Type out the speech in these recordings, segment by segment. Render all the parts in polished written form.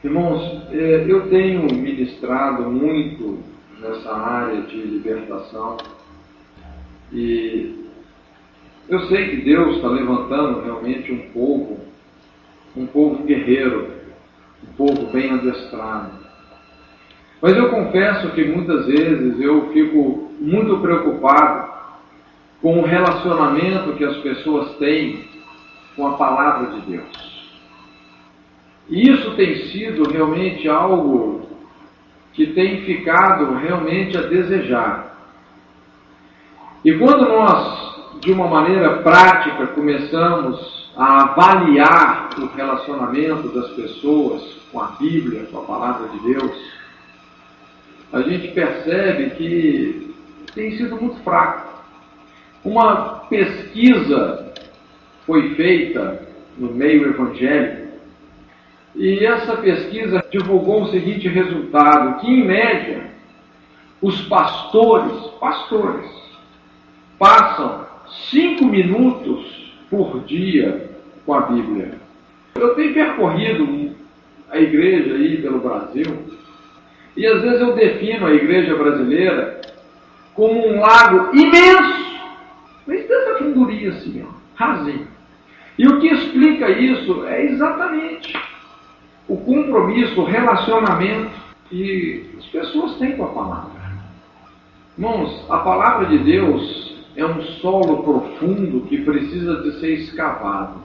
Irmãos, eu tenho ministrado muito nessa área de libertação e eu sei que Deus está levantando realmente um povo guerreiro, um povo bem adestrado. Mas eu confesso que muitas vezes eu fico muito preocupado com o relacionamento que as pessoas têm com a palavra de Deus. E isso tem sido realmente algo que tem ficado realmente a desejar. E quando nós, de uma maneira prática, começamos a avaliar o relacionamento das pessoas com a Bíblia, com a palavra de Deus, a gente percebe que tem sido muito fraco. Uma pesquisa foi feita no meio evangélico e essa pesquisa divulgou o seguinte resultado, que em média os pastores passam 5 minutos por dia com a Bíblia. Eu tenho percorrido a igreja aí pelo Brasil e às vezes eu defino a igreja brasileira como um lago imenso, mas dessa fundurinha assim, rasinho. E o que explica isso é exatamente o compromisso, o relacionamento que as pessoas têm com a palavra. Irmãos, a palavra de Deus é um solo profundo que precisa de ser escavado.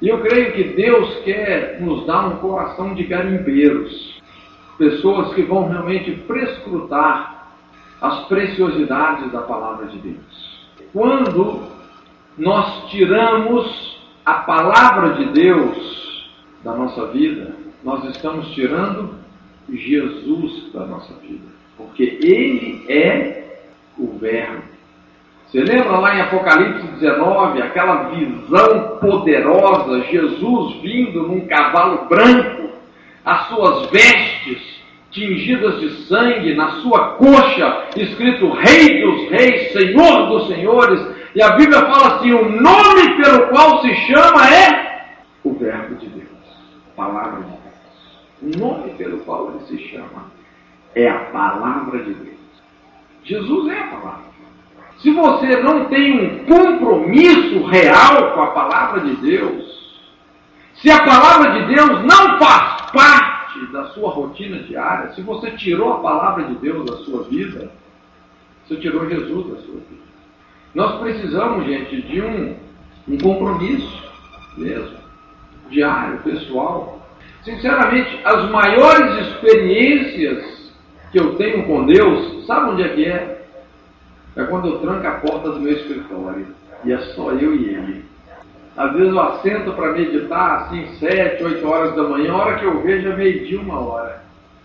E eu creio que Deus quer nos dar um coração de garimpeiros, pessoas que vão realmente prescrutar as preciosidades da palavra de Deus. Quando nós tiramos a palavra de Deus da nossa vida, nós estamos tirando Jesus da nossa vida, porque Ele é o Verbo. Você lembra lá em Apocalipse 19, aquela visão poderosa, Jesus vindo num cavalo branco, as suas vestes tingidas de sangue, na sua coxa escrito Rei dos Reis, Senhor dos Senhores, e a Bíblia fala assim, o nome pelo qual se chama é o Verbo de Deus, a palavra de Deus. O nome pelo qual ele se chama é a palavra de Deus. Jesus é a palavra. Se você não tem um compromisso real com a palavra de Deus, se a palavra de Deus não faz parte da sua rotina diária, se você tirou a palavra de Deus da sua vida, você tirou Jesus da sua vida. Nós precisamos, gente, de um compromisso mesmo, diário, pessoal. Sinceramente, as maiores experiências que eu tenho com Deus, sabe onde é que é? É quando eu tranco a porta do meu escritório e é só eu e Ele. Às vezes eu assento para meditar assim 7, 8 horas da manhã, a hora que eu vejo é 12:30, 1h.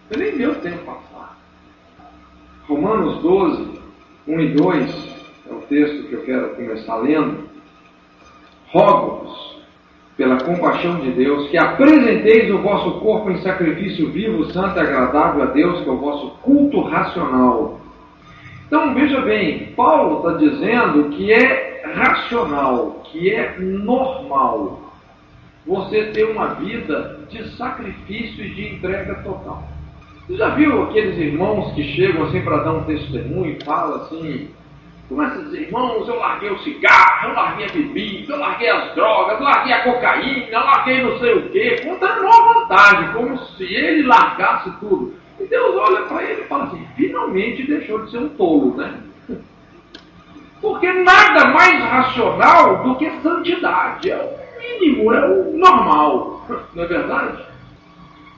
Você nem vê o tempo passar. Romanos 12, 1 e 2 é o texto que eu quero começar lendo. Rogo-vos, pela compaixão de Deus, que apresenteis o vosso corpo em sacrifício vivo, santo e agradável a Deus, que é o vosso culto racional. Então, veja bem, Paulo está dizendo que é racional, que é normal você ter uma vida de sacrifício e de entrega total. Você já viu aqueles irmãos que chegam assim para dar um testemunho e falam assim, começa a dizer, irmãos, eu larguei o cigarro, eu larguei a bebida, eu larguei as drogas, eu larguei a cocaína, eu larguei não sei o quê, contando uma vontade, como se ele largasse tudo. E Deus olha para ele e fala assim, finalmente deixou de ser um tolo, né? Porque nada mais racional do que santidade, é o mínimo, é o normal, não é verdade?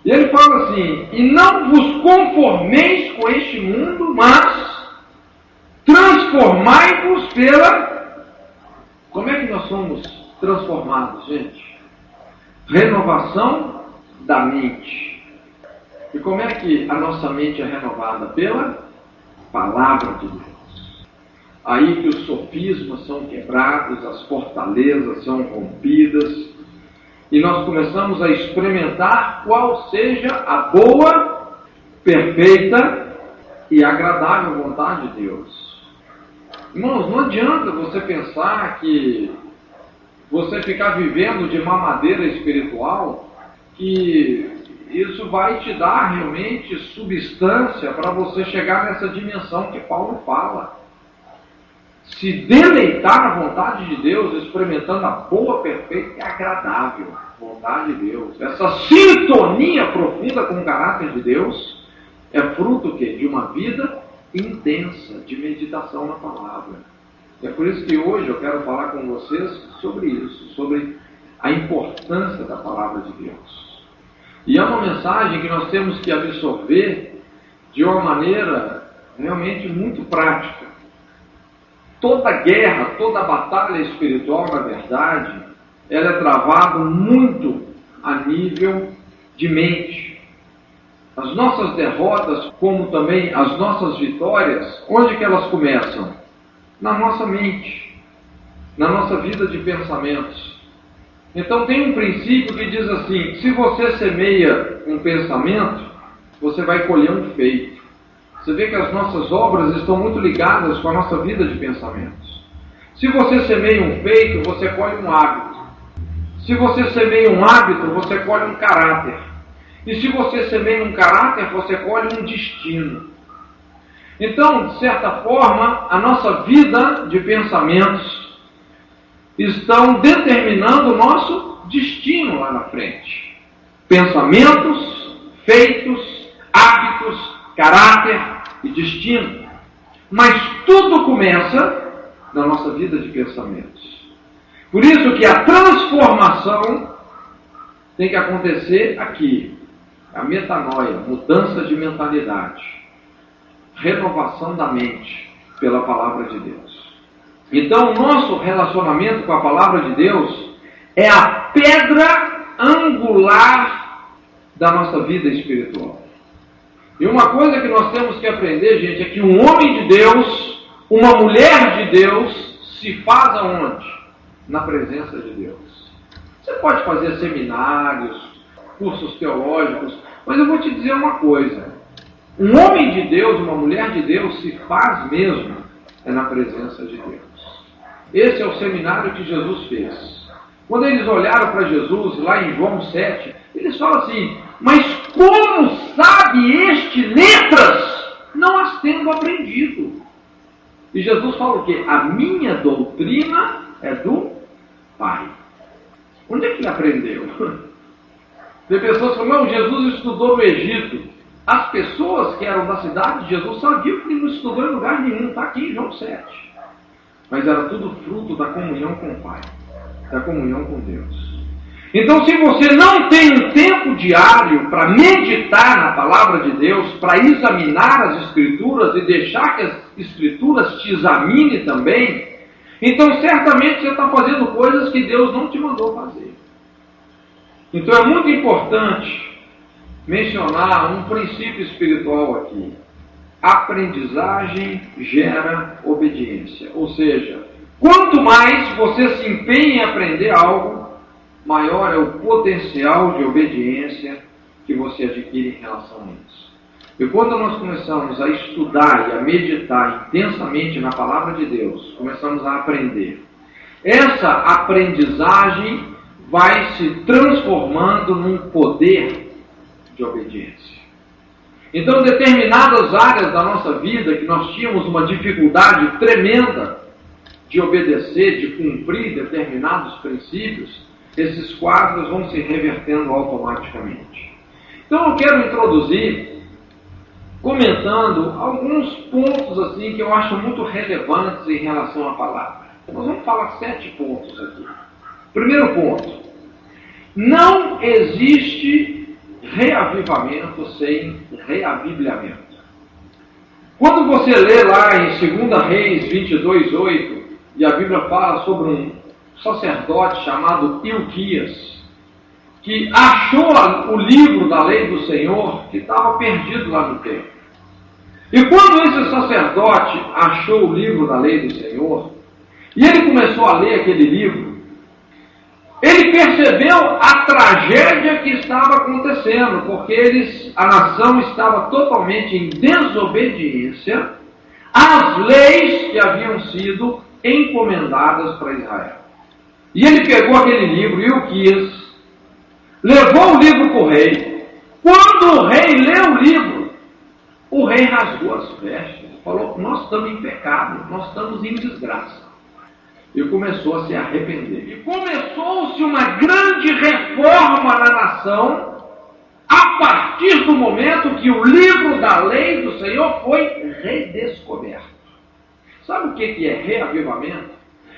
E ele fala assim, e não vos conformeis com este mundo, mas transformai-vos pela... Como é que nós somos transformados, gente? Renovação da mente. E como é que a nossa mente é renovada? Pela palavra de Deus. Aí que os sofismas são quebrados, as fortalezas são rompidas, e nós começamos a experimentar qual seja a boa, perfeita e agradável vontade de Deus. Irmãos, não adianta você pensar que você ficar vivendo de mamadeira espiritual, que isso vai te dar realmente substância para você chegar nessa dimensão que Paulo fala. Se deleitar na vontade de Deus, experimentando a boa, perfeita e agradável vontade de Deus. Essa sintonia profunda com o caráter de Deus é fruto o quê? De uma vida intensa de meditação na palavra. É por isso que hoje eu quero falar com vocês sobre isso, sobre a importância da palavra de Deus. E é uma mensagem que nós temos que absorver de uma maneira realmente muito prática. Toda guerra, toda batalha espiritual, na verdade, ela é travada muito a nível de mente. As nossas derrotas, como também as nossas vitórias, onde que elas começam? Na nossa mente, na nossa vida de pensamentos. Então tem um princípio que diz assim, se você semeia um pensamento, você vai colher um feito. Você vê que as nossas obras estão muito ligadas com a nossa vida de pensamentos. Se você semeia um feito, você colhe um hábito. Se você semeia um hábito, você colhe um caráter. E se você semeia um caráter, você colhe um destino. Então, de certa forma, a nossa vida de pensamentos estão determinando o nosso destino lá na frente. Pensamentos, feitos, hábitos, caráter e destino. Mas tudo começa na nossa vida de pensamentos. Por isso que a transformação tem que acontecer aqui. A metanoia, mudança de mentalidade, renovação da mente pela palavra de Deus. Então, o nosso relacionamento com a palavra de Deus é a pedra angular da nossa vida espiritual. E uma coisa que nós temos que aprender, gente, é que um homem de Deus, uma mulher de Deus, se faz aonde? Na presença de Deus. Você pode fazer seminários, cursos teológicos, mas eu vou te dizer uma coisa. Um homem de Deus, uma mulher de Deus, se faz mesmo na presença de Deus. Esse é o seminário que Jesus fez. Quando eles olharam para Jesus, lá em João 7, eles falam assim, mas como sabe este letras, não as tendo aprendido? E Jesus fala o quê? A minha doutrina é do Pai. Onde é que ele aprendeu? Tem pessoas que falam, não, Jesus estudou no Egito. As pessoas que eram da cidade de Jesus sabiam que ele não estudou em lugar nenhum, está aqui em João 7. Mas era tudo fruto da comunhão com o Pai, da comunhão com Deus. Então, se você não tem um tempo diário para meditar na palavra de Deus, para examinar as Escrituras e deixar que as Escrituras te examinem também, então certamente você está fazendo coisas que Deus não te mandou fazer. Então é muito importante mencionar um princípio espiritual aqui. Aprendizagem gera obediência. Ou seja, quanto mais você se empenha em aprender algo, maior é o potencial de obediência que você adquire em relação a isso. E quando nós começamos a estudar e a meditar intensamente na palavra de Deus, começamos a aprender. Essa aprendizagem vai se transformando num poder de obediência. Então, determinadas áreas da nossa vida que nós tínhamos uma dificuldade tremenda de obedecer, de cumprir determinados princípios, esses quadros vão se revertendo automaticamente. Então, eu quero introduzir comentando alguns pontos assim que eu acho muito relevantes em relação à palavra. Nós vamos falar 7 pontos aqui. Primeiro ponto: não existe reavivamento sem reavibliamento. Quando você lê lá em 2 Reis 22:8, e a Bíblia fala sobre um sacerdote chamado Ilquias, que achou o livro da lei do Senhor que estava perdido lá no templo. E quando esse sacerdote achou o livro da lei do Senhor, e ele começou a ler aquele livro, ele percebeu a tragédia que estava acontecendo, porque a nação estava totalmente em desobediência às leis que haviam sido encomendadas para Israel. E ele pegou aquele livro, Ilquias, levou o livro para o rei, Quando o rei leu o livro, o rei rasgou as vestes, falou: nós estamos em pecado, nós estamos em desgraça. E começou a se arrepender. E começou-se uma grande reforma na nação, a partir do momento que o livro da lei do Senhor foi redescoberto. Sabe o que é reavivamento?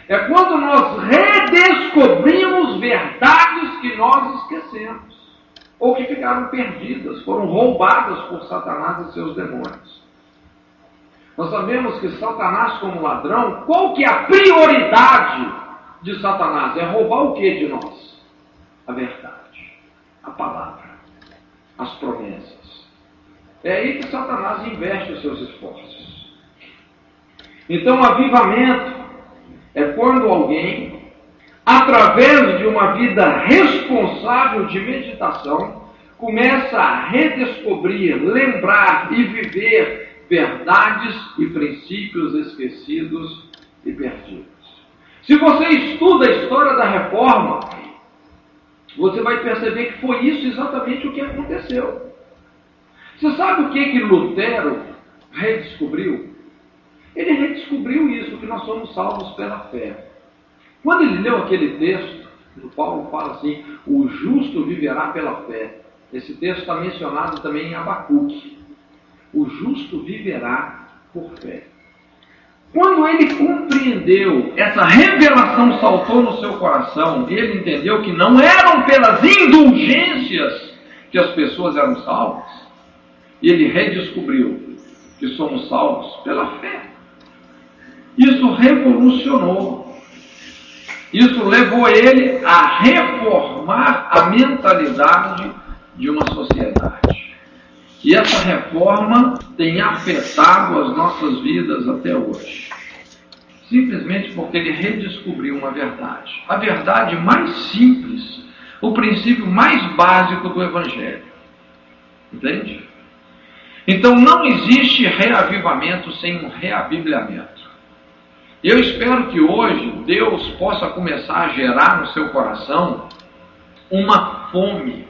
É quando nós redescobrimos verdades que nós esquecemos, ou que ficaram perdidas, foram roubadas por Satanás e seus demônios. Nós sabemos que Satanás, como ladrão, qual que é a prioridade de Satanás? É roubar o que de nós? A verdade, a palavra, as promessas. É aí que Satanás investe os seus esforços. Então, avivamento é quando alguém, através de uma vida responsável de meditação, começa a redescobrir, lembrar e viver verdades e princípios esquecidos e perdidos. Se você estuda a história da reforma, você vai perceber que foi isso exatamente o que aconteceu. Você sabe o que Lutero redescobriu? Ele redescobriu isso, que nós somos salvos pela fé. Quando ele leu aquele texto, o Paulo fala assim: o justo viverá pela fé. Esse texto está mencionado também em Abacuque. O justo viverá por fé. Quando ele compreendeu, essa revelação saltou no seu coração, e ele entendeu que não eram pelas indulgências que as pessoas eram salvas, e ele redescobriu que somos salvos pela fé. Isso revolucionou. Isso levou ele a reformar a mentalidade de uma sociedade. E essa reforma tem afetado as nossas vidas até hoje. Simplesmente porque ele redescobriu uma verdade. A verdade mais simples, o princípio mais básico do Evangelho. Entende? Então não existe reavivamento sem um reabibliamento. Eu espero que hoje Deus possa começar a gerar no seu coração uma fome.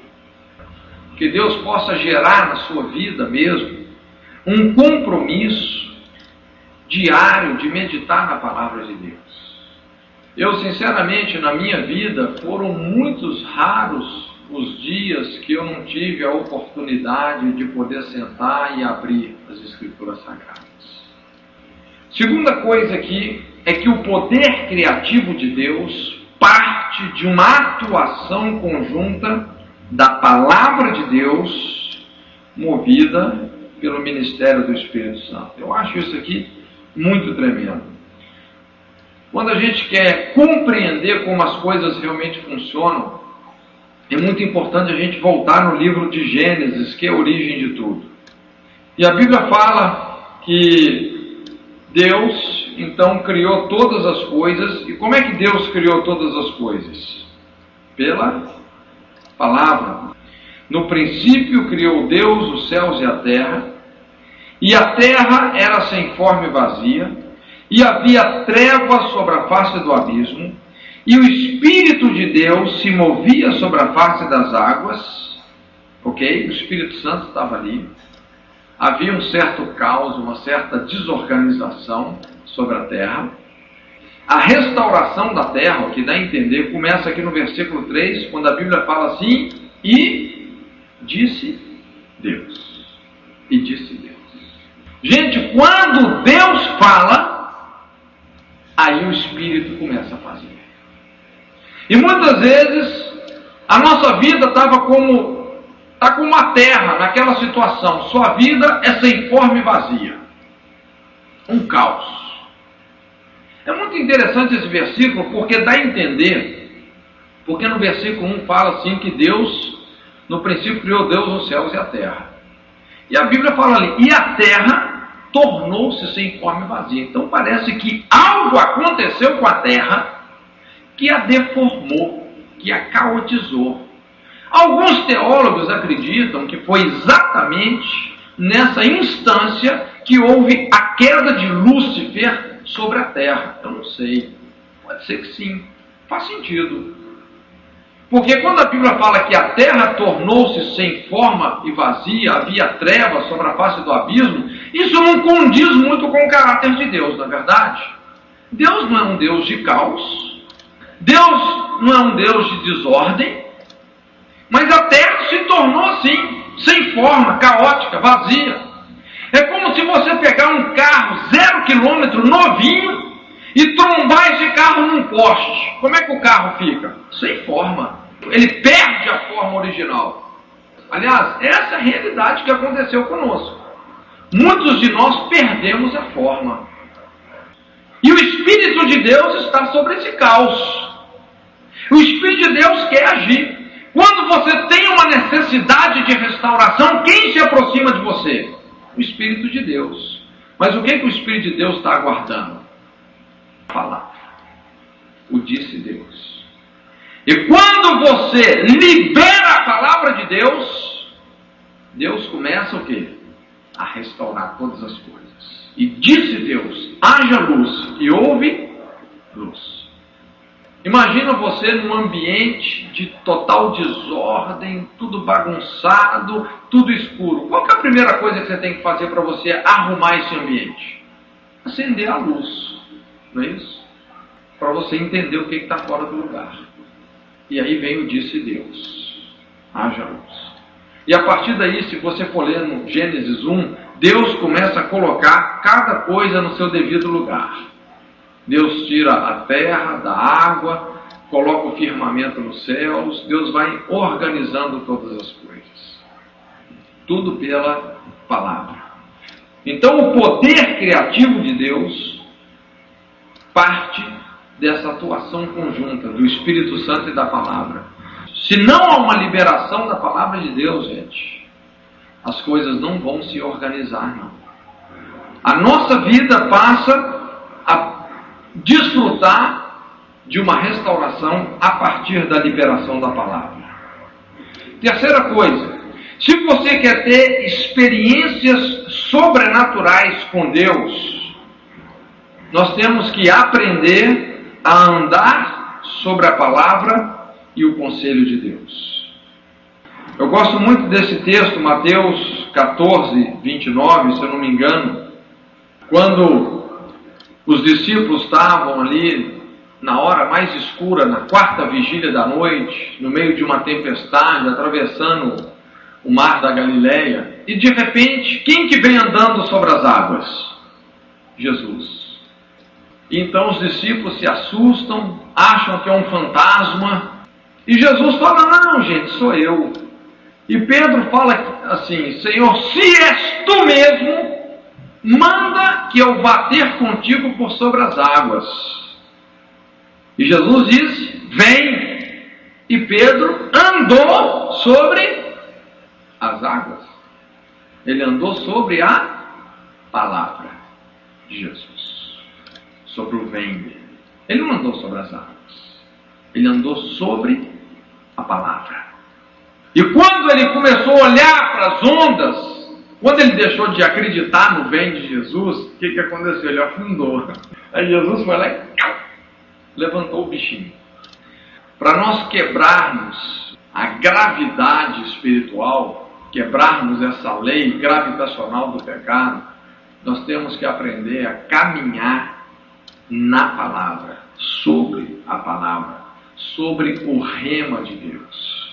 Que Deus possa gerar na sua vida mesmo um compromisso diário de meditar na palavra de Deus. Eu, sinceramente, na minha vida, foram muitos raros os dias que eu não tive a oportunidade de poder sentar e abrir as Escrituras Sagradas. Segunda coisa aqui é que o poder criativo de Deus parte de uma atuação conjunta da palavra de Deus movida pelo ministério do Espírito Santo. Eu acho isso aqui muito tremendo. Quando a gente quer compreender como as coisas realmente funcionam, é muito importante a gente voltar no livro de Gênesis, que é a origem de tudo. E a Bíblia fala que Deus, então, criou todas as coisas. E como é que Deus criou todas as coisas? Pela palavra. No princípio criou Deus os céus e a terra era sem forma e vazia, e havia trevas sobre a face do abismo, e o Espírito de Deus se movia sobre a face das águas. Ok? O Espírito Santo estava ali. Havia um certo caos, uma certa desorganização sobre a terra. A restauração da terra, o que dá a entender, começa aqui no versículo 3, quando a Bíblia fala assim: e disse Deus. E disse Deus. Gente, quando Deus fala, aí o Espírito começa a fazer. E muitas vezes a nossa vida está como uma terra naquela situação. Sua vida é sem forma e vazia. Um caos. É muito interessante esse versículo, porque dá a entender, porque no versículo 1 fala assim que Deus, no princípio criou Deus os céus e a terra. E a Bíblia fala ali, e a terra tornou-se sem forma e vazia. Então parece que algo aconteceu com a terra que a deformou, que a caotizou. Alguns teólogos acreditam que foi exatamente nessa instância que houve a queda de Lúcifer sobre a terra. Eu não sei. Pode ser que sim. Faz sentido. Porque quando a Bíblia fala que a terra tornou-se sem forma e vazia, havia trevas sobre a face do abismo, isso não condiz muito com o caráter de Deus, não é verdade? Deus não é um Deus de caos, Deus não é um Deus de desordem, mas a terra se tornou assim, sem forma, caótica, vazia. É como se você pegar um carro 0 km novinho e trombar esse carro num poste. Como é que o carro fica? Sem forma. Ele perde a forma original. Aliás, essa é a realidade que aconteceu conosco. Muitos de nós perdemos a forma. E o Espírito de Deus está sobre esse caos. O Espírito de Deus quer agir. Quando você tem uma necessidade de restauração, quem se aproxima de você? O Espírito de Deus. Mas o que o Espírito de Deus está aguardando? A palavra. O disse Deus. E quando você libera a palavra de Deus, Deus começa o quê? A restaurar todas as coisas. E disse Deus, haja luz, e houve luz. Imagina você num ambiente de total desordem, tudo bagunçado, tudo escuro. Qual que é a primeira coisa que você tem que fazer para você arrumar esse ambiente? Acender a luz, não é isso? Para você entender o que está fora do lugar. E aí vem o disse Deus, haja luz. E a partir daí, se você for ler no Gênesis 1, Deus começa a colocar cada coisa no seu devido lugar. Deus tira a terra da água, coloca o firmamento nos céus, Deus vai organizando todas as coisas. Tudo pela palavra. Então o poder criativo de Deus parte dessa atuação conjunta do Espírito Santo e da palavra. Se não há uma liberação da palavra de Deus, gente, as coisas não vão se organizar, não. A nossa vida passa a desfrutar de uma restauração a partir da liberação da palavra. Terceira coisa, se você quer ter experiências sobrenaturais com Deus, nós temos que aprender a andar sobre a palavra e o conselho de Deus. Eu gosto muito desse texto, Mateus 14, 29, se eu não me engano, quando os discípulos estavam ali na hora mais escura, na quarta vigília da noite, no meio de uma tempestade, atravessando o mar da Galileia, e de repente, quem que vem andando sobre as águas? Jesus. Então os discípulos se assustam, acham que é um fantasma, e Jesus fala, não gente, sou eu. E Pedro fala assim, Senhor, se és tu mesmo, manda que eu vá ter contigo por sobre as águas. E Jesus diz, vem. E Pedro andou sobre as águas. Ele andou sobre a palavra de Jesus. Sobre o vem dele. Ele não andou sobre as águas. Ele andou sobre a palavra. E quando ele começou a olhar para as ondas, quando ele deixou de acreditar no vem de Jesus, o que aconteceu? Ele afundou. Aí Jesus foi lá e levantou o bichinho. Para nós quebrarmos a gravidade espiritual, quebrarmos essa lei gravitacional do pecado, nós temos que aprender a caminhar na palavra, sobre a palavra, sobre o rema de Deus.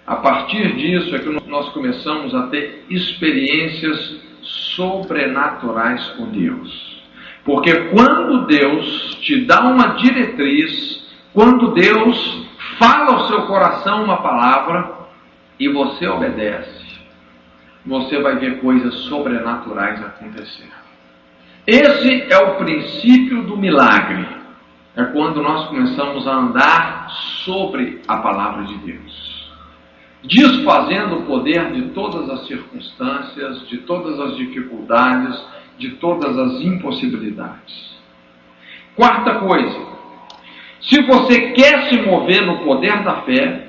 A partir disso é que nós começamos a ter experiências sobrenaturais com Deus. Porque quando Deus te dá uma diretriz, quando Deus fala ao seu coração uma palavra e você obedece, você vai ver coisas sobrenaturais acontecer. Esse é o princípio do milagre. É quando nós começamos a andar sobre a palavra de Deus. Desfazendo o poder de todas as circunstâncias, de todas as dificuldades, de todas as impossibilidades. Quarta coisa, se você quer se mover no poder da fé,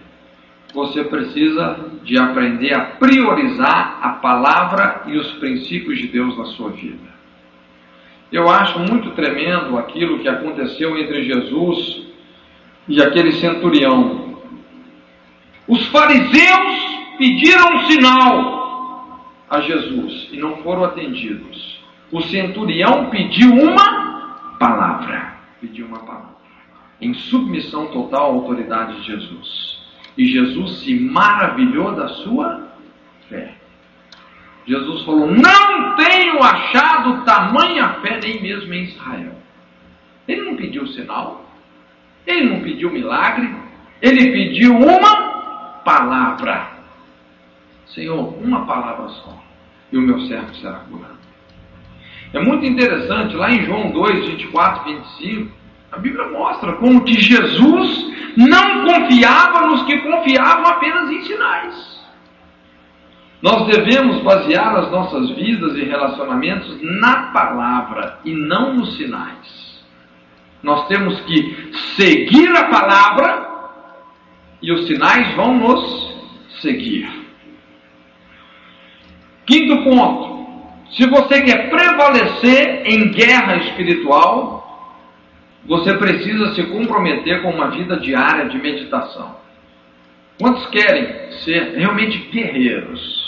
você precisa de aprender a priorizar a palavra e os princípios de Deus na sua vida. Eu acho muito tremendo aquilo que aconteceu entre Jesus e aquele centurião. Os fariseus pediram um sinal a Jesus e não foram atendidos. O centurião pediu uma palavra. Em submissão total à autoridade de Jesus. E Jesus se maravilhou da sua fé. Jesus falou: não tenho achado tamanha fé nem mesmo em Israel. Ele não pediu sinal, ele não pediu milagre, ele pediu uma palavra. Senhor, uma palavra só, e o meu servo será curado. É muito interessante, lá em João 2, 24, 25, a Bíblia mostra como que Jesus não confiava nos que confiavam apenas em sinais. Nós devemos basear as nossas vidas e relacionamentos na palavra e não nos sinais. Nós temos que seguir a palavra e os sinais vão nos seguir. Quinto ponto. Se você quer prevalecer em guerra espiritual, você precisa se comprometer com uma vida diária de meditação. Quantos querem ser realmente guerreiros?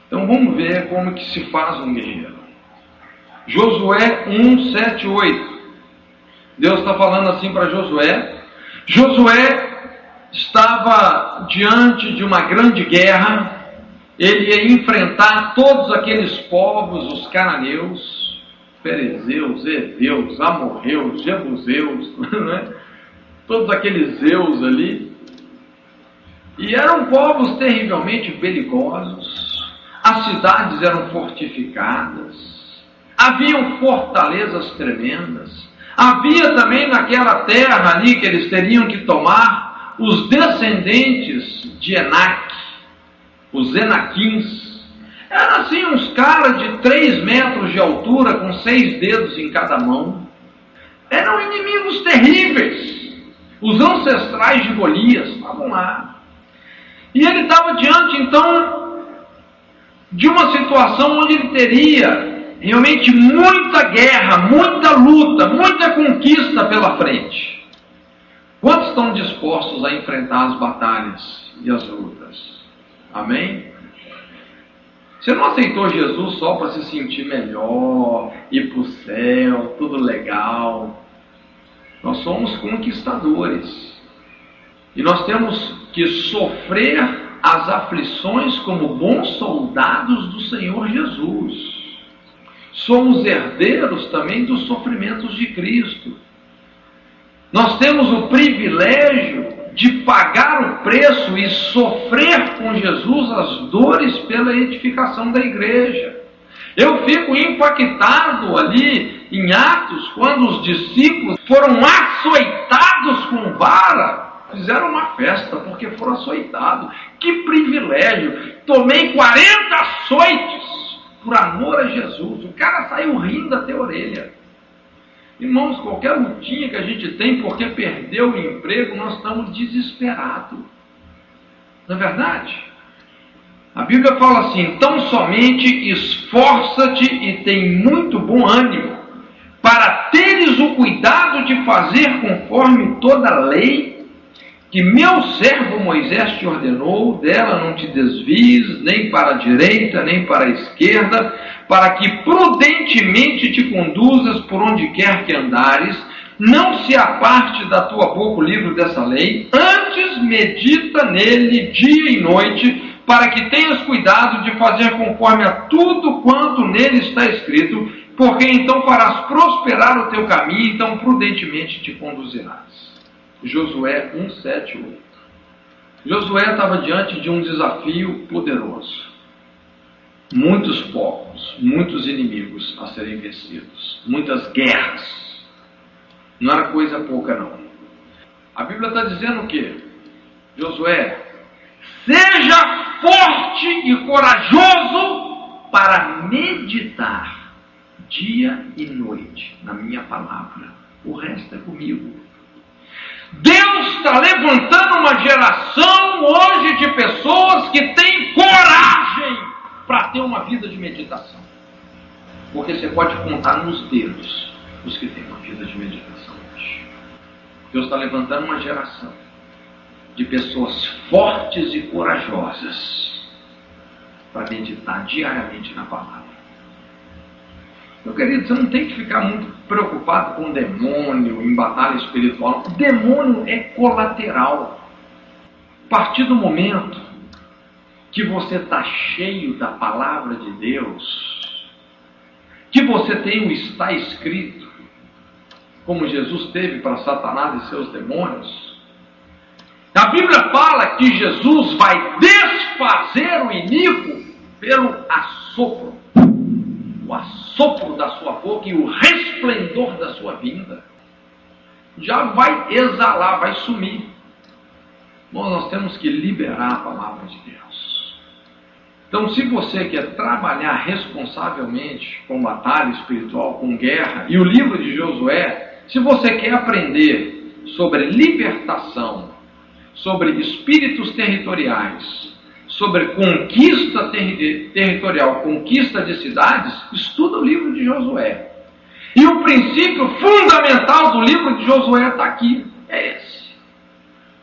Então vamos ver como que se faz um guerreiro. Josué 1, 7, 8. Deus está falando assim para Josué. Josué estava diante de uma grande guerra. Ele ia enfrentar todos aqueles povos, os cananeus, ferezeus, heveus, amorreus, jebuseus, né? Todos aqueles zeus ali. E eram povos terrivelmente belicosos. As cidades eram fortificadas. Haviam fortalezas tremendas. Havia também naquela terra ali que eles teriam que tomar os descendentes de Enac, os Enaquins. Eram assim uns caras de 3 metros de altura, com 6 dedos em cada mão. Eram inimigos terríveis. Os ancestrais de Golias estavam lá. E ele estava diante, então, de uma situação onde ele teria realmente muita guerra, muita luta, muita conquista pela frente. Quantos estão dispostos a enfrentar as batalhas e as lutas? Amém? Você não aceitou Jesus só para se sentir melhor, ir para o céu, tudo legal. Nós somos conquistadores. E nós temos que sofrer as aflições como bons soldados do Senhor Jesus. Somos herdeiros também dos sofrimentos de Cristo. Nós temos o privilégio de pagar o preço e sofrer com Jesus as dores pela edificação da igreja. Eu fico impactado ali em Atos, quando os discípulos foram açoitados com vara. Fizeram uma festa porque foram açoitados. Que privilégio! Tomei 40 açoites por amor a Jesus. O cara saiu rindo até a orelha. Irmãos, qualquer lutinha que a gente tem porque perdeu o emprego, nós estamos desesperados. Não é verdade? A Bíblia fala assim: tão somente esforça-te e tem muito bom ânimo, para teres o cuidado de fazer conforme toda a lei que meu servo Moisés te ordenou, dela não te desvies, nem para a direita, nem para a esquerda, para que prudentemente te conduzas por onde quer que andares, não se aparte da tua boca o livro dessa lei, antes medita nele dia e noite, para que tenhas cuidado de fazer conforme a tudo quanto nele está escrito, porque então farás prosperar o teu caminho, então prudentemente te conduzirás. Josué 1, 7, 8. Josué estava diante de um desafio poderoso. Muitos povos, muitos inimigos a serem vencidos, muitas guerras. Não era coisa pouca, não. A Bíblia está dizendo o quê? Josué, seja forte e corajoso para meditar dia e noite na minha palavra. O resto é comigo. Deus está levantando uma geração hoje de pessoas que têm coragem para ter uma vida de meditação. Porque você pode contar nos dedos os que têm uma vida de meditação hoje. Deus está levantando uma geração de pessoas fortes e corajosas para meditar diariamente na palavra. Meu querido, você não tem que ficar muito preocupado com o demônio em batalha espiritual. O demônio é colateral. A partir do momento que você está cheio da palavra de Deus, que você tem o está escrito, como Jesus teve para Satanás e seus demônios, a Bíblia fala que Jesus vai desfazer o iníquo pelo assopro. O assopro da sua boca e o resplendor da sua vinda. Já vai exalar, vai sumir. Bom, nós temos que liberar a palavra de Deus. Então, se você quer trabalhar responsavelmente com batalha espiritual, com guerra, e o livro de Josué, se você quer aprender sobre libertação, sobre espíritos territoriais, sobre conquista territorial, conquista de cidades, estuda o livro de Josué. E o princípio fundamental do livro de Josué está aqui, é esse.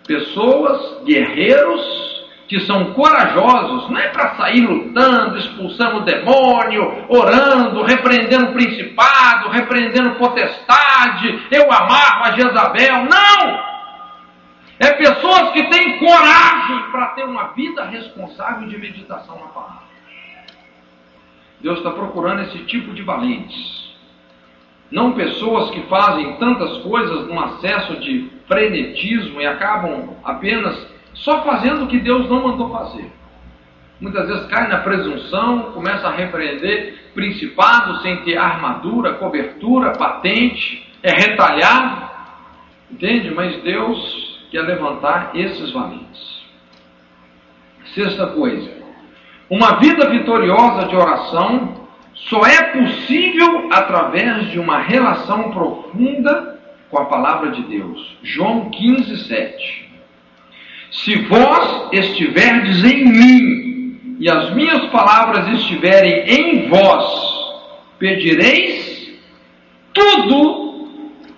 Pessoas, guerreiros, que são corajosos, não é para sair lutando, expulsando o demônio, orando, repreendendo o principado, repreendendo potestade, eu amarro a Jezabel, não! É pessoas que têm coragem para ter uma vida responsável de meditação na palavra. Deus está procurando esse tipo de valentes. Não pessoas que fazem tantas coisas num acesso de frenetismo e acabam apenas só fazendo o que Deus não mandou fazer. Muitas vezes cai na presunção, começa a repreender principados sem ter armadura, cobertura, patente, é retalhado. Entende? Mas Deus quer levantar esses valentes. Sexta coisa, uma vida vitoriosa de oração só é possível através de uma relação profunda com a palavra de Deus. João 15:7. Se vós estiverdes em mim e as minhas palavras estiverem em vós, pedireis tudo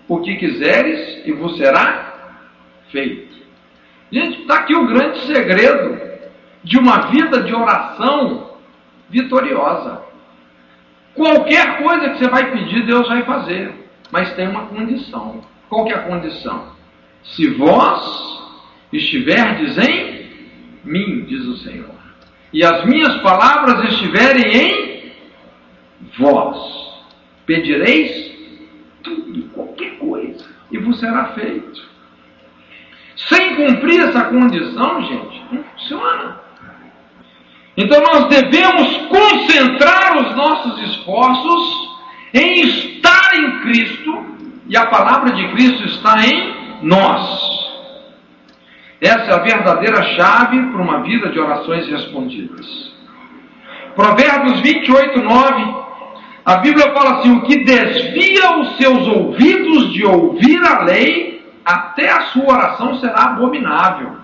o que quiseres e vos será feito. Gente, está aqui o grande segredo de uma vida de oração vitoriosa. Qualquer coisa que você vai pedir, Deus vai fazer. Mas tem uma condição. Qual que é a condição? Se vós estiverdes em mim, diz o Senhor, e as minhas palavras estiverem em vós, pedireis tudo, qualquer coisa, e vos será feito. Sem cumprir essa condição, gente, não funciona. Então nós devemos concentrar os nossos esforços em estar em Cristo, e a palavra de Cristo está em nós. Essa é a verdadeira chave para uma vida de orações respondidas. Provérbios 28:9, a Bíblia fala assim: o que desvia os seus ouvidos de ouvir a lei, até a sua oração será abominável.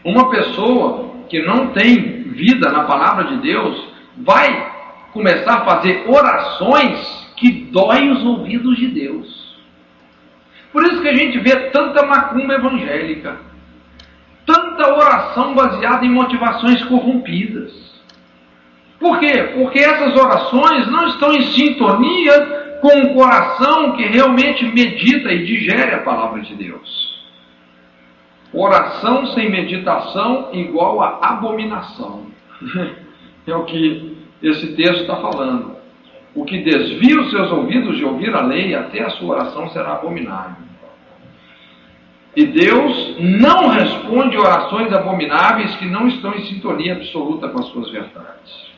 Uma pessoa que não tem vida na palavra de Deus vai começar a fazer orações que doem os ouvidos de Deus. Por isso que a gente vê tanta macumba evangélica, tanta oração baseada em motivações corrompidas. Por quê? Porque essas orações não estão em sintonia com o coração que realmente medita e digere a palavra de Deus. Oração sem meditação igual a abominação. É o que esse texto está falando. O que desvia os seus ouvidos de ouvir a lei, até a sua oração será abominável. E Deus não responde orações abomináveis que não estão em sintonia absoluta com as suas verdades.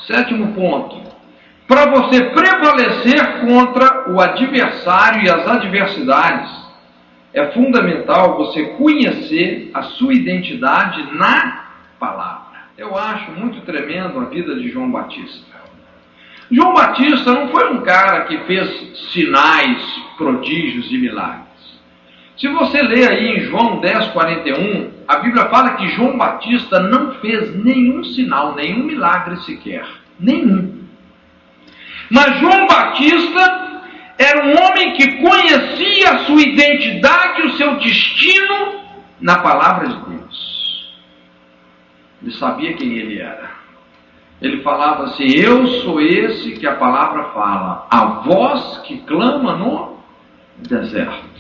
Sétimo ponto. Para você prevalecer contra o adversário e as adversidades, é fundamental você conhecer a sua identidade na palavra. Eu acho muito tremendo a vida de João Batista. João Batista não foi um cara que fez sinais, prodígios e milagres. Se você ler aí em João 10:41, a Bíblia fala que João Batista não fez nenhum sinal, nenhum milagre sequer. Nenhum. Mas João Batista era um homem que conhecia a sua identidade, o seu destino na palavra de Deus. Ele sabia quem ele era. Ele falava assim: eu sou esse que a palavra fala, a voz que clama no deserto.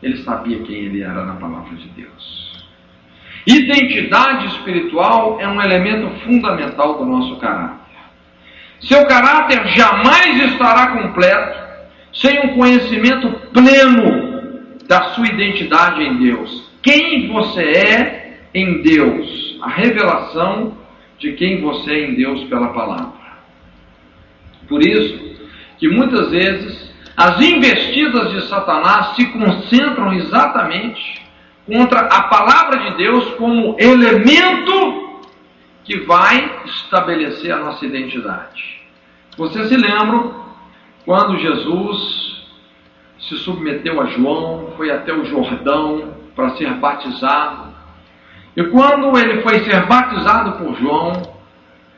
Ele sabia quem ele era na palavra de Deus. Identidade espiritual é um elemento fundamental do nosso caráter. Seu caráter jamais estará completo sem um conhecimento pleno da sua identidade em Deus. Quem você é em Deus. A revelação de quem você é em Deus pela palavra. Por isso que muitas vezes as investidas de Satanás se concentram exatamente contra a palavra de Deus como elemento que vai estabelecer a nossa identidade. Vocês se lembram quando Jesus se submeteu a João, foi até o Jordão para ser batizado. E quando ele foi ser batizado por João,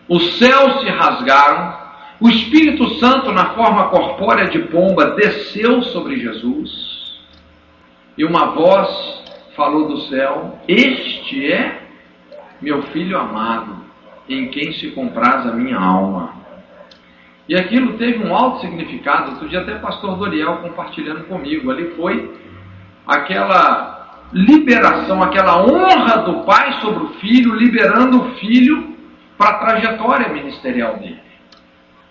os céus se rasgaram, o Espírito Santo, na forma corpórea de pomba, desceu sobre Jesus, e uma voz falou do céu: este é meu filho amado, em quem se compraz a minha alma. E aquilo teve um alto significado. Outro dia até o pastor Doriel compartilhando comigo. Ali foi aquela liberação, aquela honra do pai sobre o filho, liberando o filho para a trajetória ministerial dele.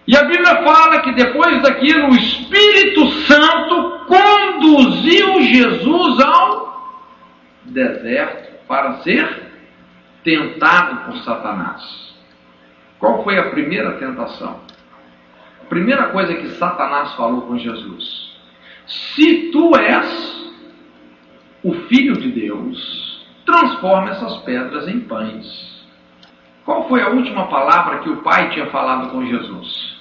E a Bíblia fala que depois daquilo o Espírito Santo conduziu Jesus ao deserto para ser tentado por Satanás. Qual foi a primeira tentação? A primeira coisa que Satanás falou com Jesus: se tu és o Filho de Deus, transforma essas pedras em pães. Qual foi a última palavra que o Pai tinha falado com Jesus?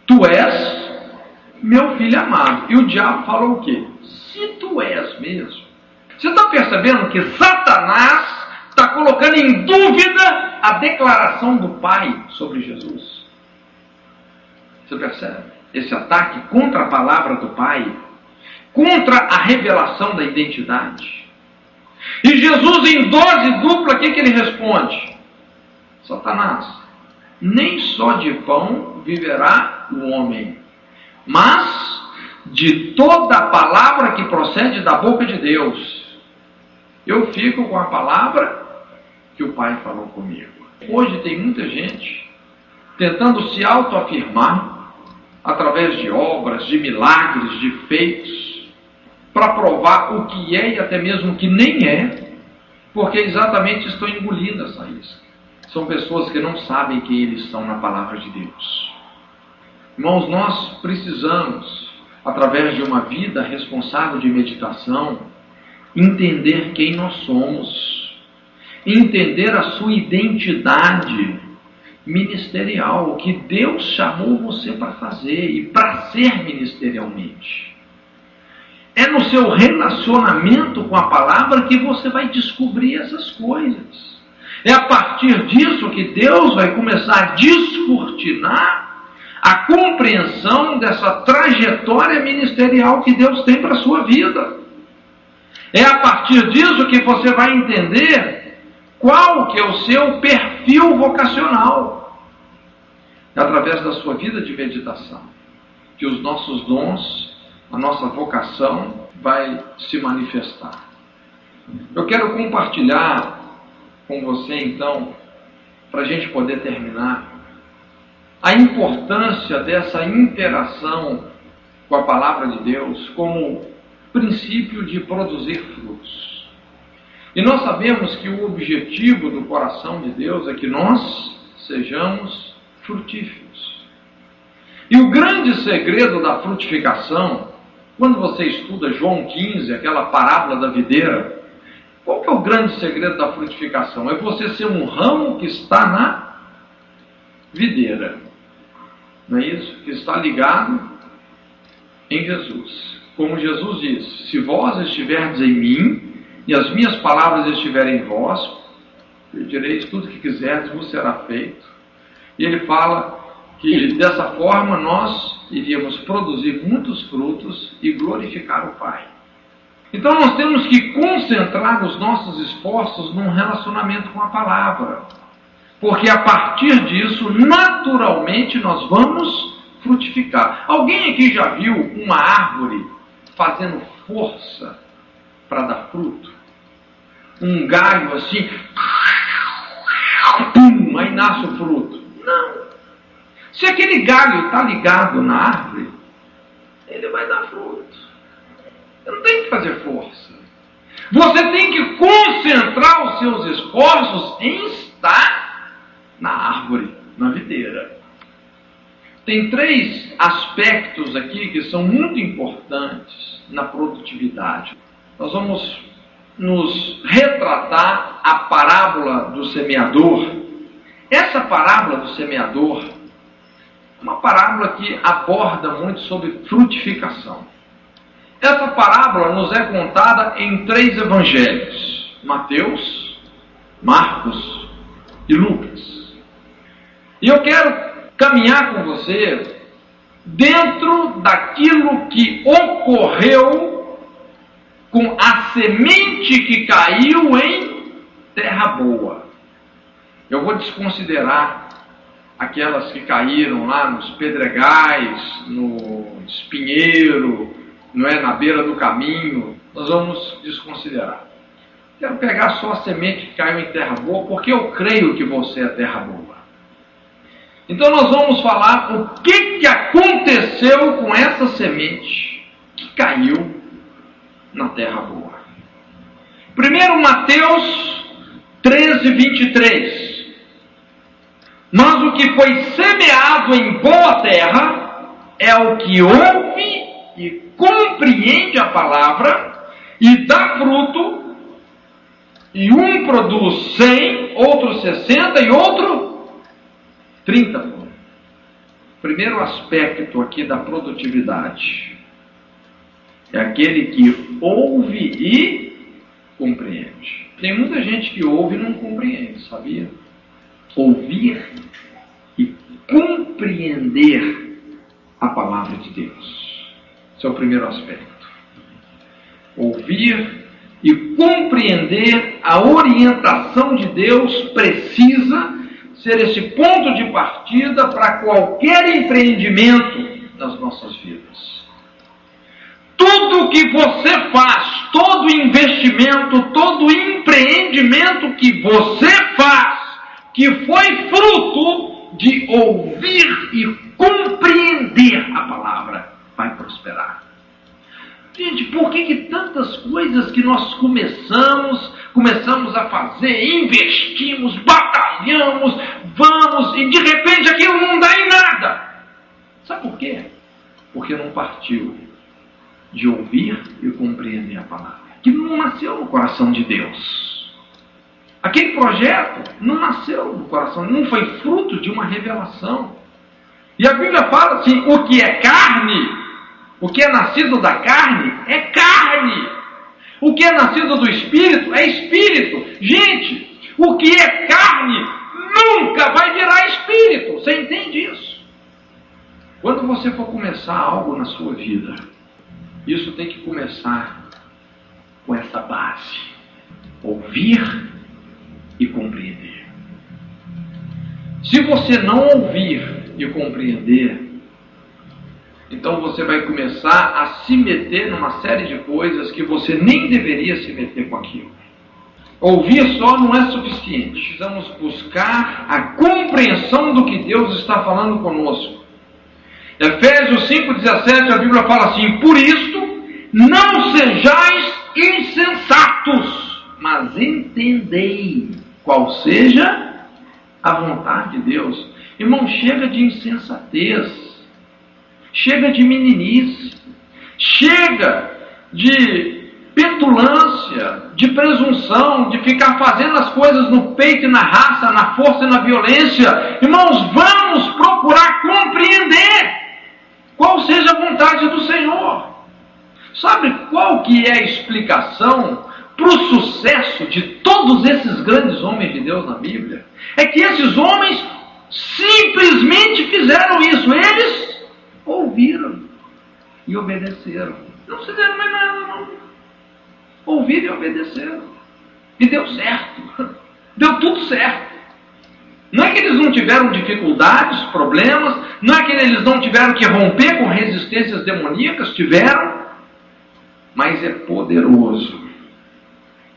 Tu és meu filho amado. E o diabo falou o quê? Se tu és mesmo. Você está percebendo que Satanás está colocando em dúvida a declaração do Pai sobre Jesus? Você percebe? Esse ataque contra a palavra do Pai, contra a revelação da identidade. E Jesus, em dose dupla, o que ele responde? Satanás, nem só de pão viverá o homem, mas de toda a palavra que procede da boca de Deus. Eu fico com a palavra que o Pai falou comigo. Hoje tem muita gente tentando se autoafirmar através de obras, de milagres, de feitos, para provar o que é e até mesmo o que nem é, porque exatamente estão engolindo essa isca. São pessoas que não sabem quem eles são na palavra de Deus. Irmãos, nós precisamos, através de uma vida responsável de meditação, entender quem nós somos, entender a sua identidade ministerial, o que Deus chamou você para fazer e para ser ministerialmente. É no seu relacionamento com a palavra que você vai descobrir essas coisas. É a partir disso que Deus vai começar a descortinar a compreensão dessa trajetória ministerial que Deus tem para a sua vida. É a partir disso que você vai entender qual que é o seu perfil vocacional. É através da sua vida de meditação que os nossos dons, a nossa vocação vai se manifestar. Eu quero compartilhar com você, então, para a gente poder terminar, a importância dessa interação com a palavra de Deus como princípio de produzir frutos. E nós sabemos que o objetivo do coração de Deus é que nós sejamos frutíferos. E o grande segredo da frutificação, quando você estuda João 15, aquela parábola da videira, qual que é o grande segredo da frutificação? É você ser um ramo que está na videira. Não é isso? Que está ligado em Jesus. Como Jesus diz: se vós estiverdes em mim e as minhas palavras estiverem em vós, pedireis tudo que quiserdes, vos será feito. E ele fala que dessa forma nós iríamos produzir muitos frutos e glorificar o Pai. Então nós temos que concentrar os nossos esforços num relacionamento com a palavra, porque a partir disso, naturalmente, nós vamos frutificar. Alguém aqui já viu uma árvore fazendo força para dar fruto? Um galho assim, pum, aí nasce o fruto. Não. Se aquele galho está ligado na árvore, ele vai dar fruto. Você não tem que fazer força. Você tem que concentrar os seus esforços em estar na árvore, na videira. Tem 3 aspectos aqui que são muito importantes na produtividade. Nós vamos nos retratar a parábola do semeador. Essa parábola do semeador é uma parábola que aborda muito sobre frutificação. Essa parábola nos é contada em 3 evangelhos: Mateus, Marcos e Lucas. E eu quero caminhar com você dentro daquilo que ocorreu com a semente que caiu em terra boa. Eu vou desconsiderar aquelas que caíram lá nos pedregais, no espinheiro, não é, na beira do caminho. Nós vamos desconsiderar. Quero pegar só a semente que caiu em terra boa, porque eu creio que você é terra boa. Então nós vamos falar o que aconteceu com essa semente que caiu na terra boa. Primeiro, Mateus 13:23. Mas o que foi semeado em boa terra é o que ouve e compreende a palavra e dá fruto, e um produz 100, outro 60 e outro 30. Primeiro aspecto aqui da produtividade é aquele que ouve e compreende. Tem muita gente que ouve e não compreende, sabia? Ouvir e compreender a palavra de Deus. Esse é o primeiro aspecto. Ouvir e compreender a orientação de Deus precisa ser esse ponto de partida para qualquer empreendimento das nossas vidas. Tudo que você faz, todo investimento, todo empreendimento que você faz, que foi fruto de ouvir e compreender a palavra, vai prosperar. Gente, por que tantas coisas que nós começamos a fazer, investimos, batalhamos, vamos, e de repente aquilo não dá em nada? Sabe por quê? Porque não partiu de ouvir e compreender a palavra, que não nasceu no coração de Deus. Aquele projeto não nasceu no coração, não foi fruto de uma revelação. E a Bíblia fala assim: o que é carne, o que é nascido da carne é carne. O que é nascido do Espírito é Espírito. Gente, o que é carne nunca vai virar Espírito. Você entende isso? Quando você for começar algo na sua vida, isso tem que começar com essa base: ouvir e compreender. Se você não ouvir e compreender, então você vai começar a se meter numa série de coisas que você nem deveria se meter com aquilo. Ouvir só não é suficiente. Precisamos buscar a compreensão do que Deus está falando conosco. Efésios 5,17, a Bíblia fala assim: por isto, não sejais insensatos, mas entendei qual seja a vontade de Deus. Irmão, chega de insensatez, chega de meninice, chega de petulância, de presunção, de ficar fazendo as coisas no peito e na raça, na força e na violência. Irmãos, vamos procurar compreender qual seja a vontade do Senhor. Sabe qual que é a explicação para o sucesso de todos esses grandes homens de Deus na Bíblia? É que esses homens simplesmente fizeram isso. Eles ouviram e obedeceram. Não fizeram mais nada, não. Ouviram e obedeceram. E deu certo. Deu tudo certo. Não é que eles não tiveram dificuldades, problemas, não é que eles não tiveram que romper com resistências demoníacas, tiveram, mas é poderoso.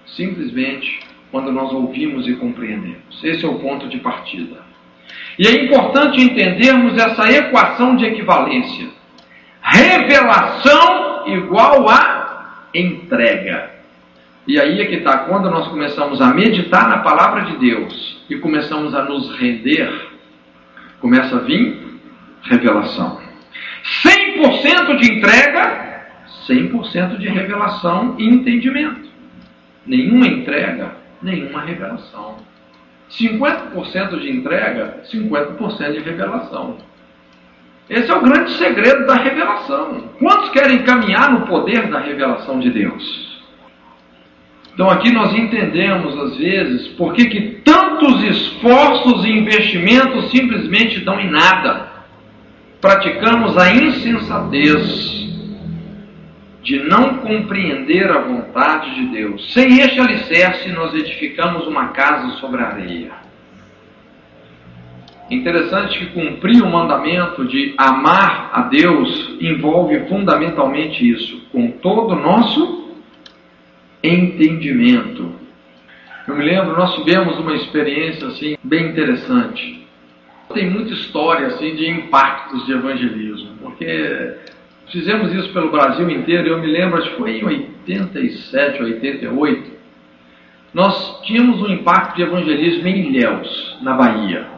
Simplesmente quando nós ouvimos e compreendemos. Esse é o ponto de partida. E é importante entendermos essa equação de equivalência. Revelação igual a entrega. E aí é que está, quando nós começamos a meditar na palavra de Deus e começamos a nos render, começa a vir revelação. 100% de entrega, 100% de revelação e entendimento. Nenhuma entrega, nenhuma revelação. 50% de entrega, 50% de revelação. Esse é o grande segredo da revelação. Quantos querem caminhar no poder da revelação de Deus? Então aqui nós entendemos, às vezes, por que tantos esforços e investimentos simplesmente dão em nada. Praticamos a insensatez de não compreender a vontade de Deus. Sem este alicerce, nós edificamos uma casa sobre a areia. Interessante que cumprir o mandamento de amar a Deus envolve fundamentalmente isso, com todo o nosso entendimento. Eu me lembro, nós tivemos uma experiência assim bem interessante. Tem muita história assim de impactos de evangelismo, porque fizemos isso pelo Brasil inteiro. Eu me lembro, acho que foi em 87, 88, nós tínhamos um impacto de evangelismo em Ilhéus, na Bahia.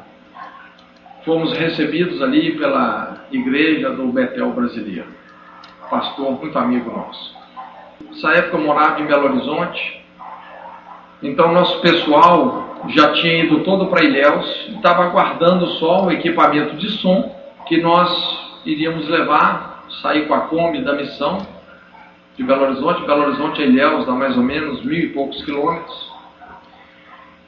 Fomos recebidos ali pela igreja do Betel brasileiro, pastor muito amigo nosso. Nessa época eu morava em Belo Horizonte, então nosso pessoal já tinha ido todo para Ilhéus e estava aguardando só o equipamento de som que nós iríamos levar, sair com a Kombi da missão de Belo Horizonte a Ilhéus dá mais ou menos 1.000 e poucos quilômetros.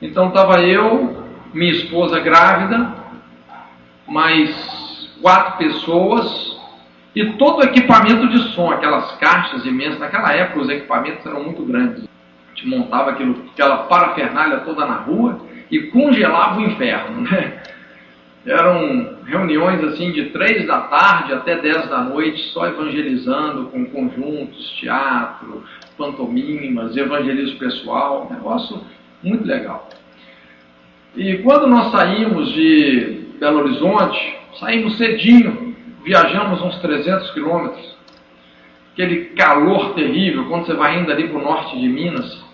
Então estava eu, minha esposa grávida, mais 4 pessoas e todo o equipamento de som, aquelas caixas imensas. Naquela época os equipamentos eram muito grandes. A gente montava aquela parafernália toda na rua e congelava o inferno, né? Eram reuniões assim de 3 da tarde até 10 da noite, só evangelizando com conjuntos, teatro, pantomimas, evangelismo pessoal, um negócio muito legal. E quando nós saímos de Belo Horizonte, saímos cedinho, viajamos uns 300 quilômetros, aquele calor terrível, quando você vai indo ali para o norte de Minas,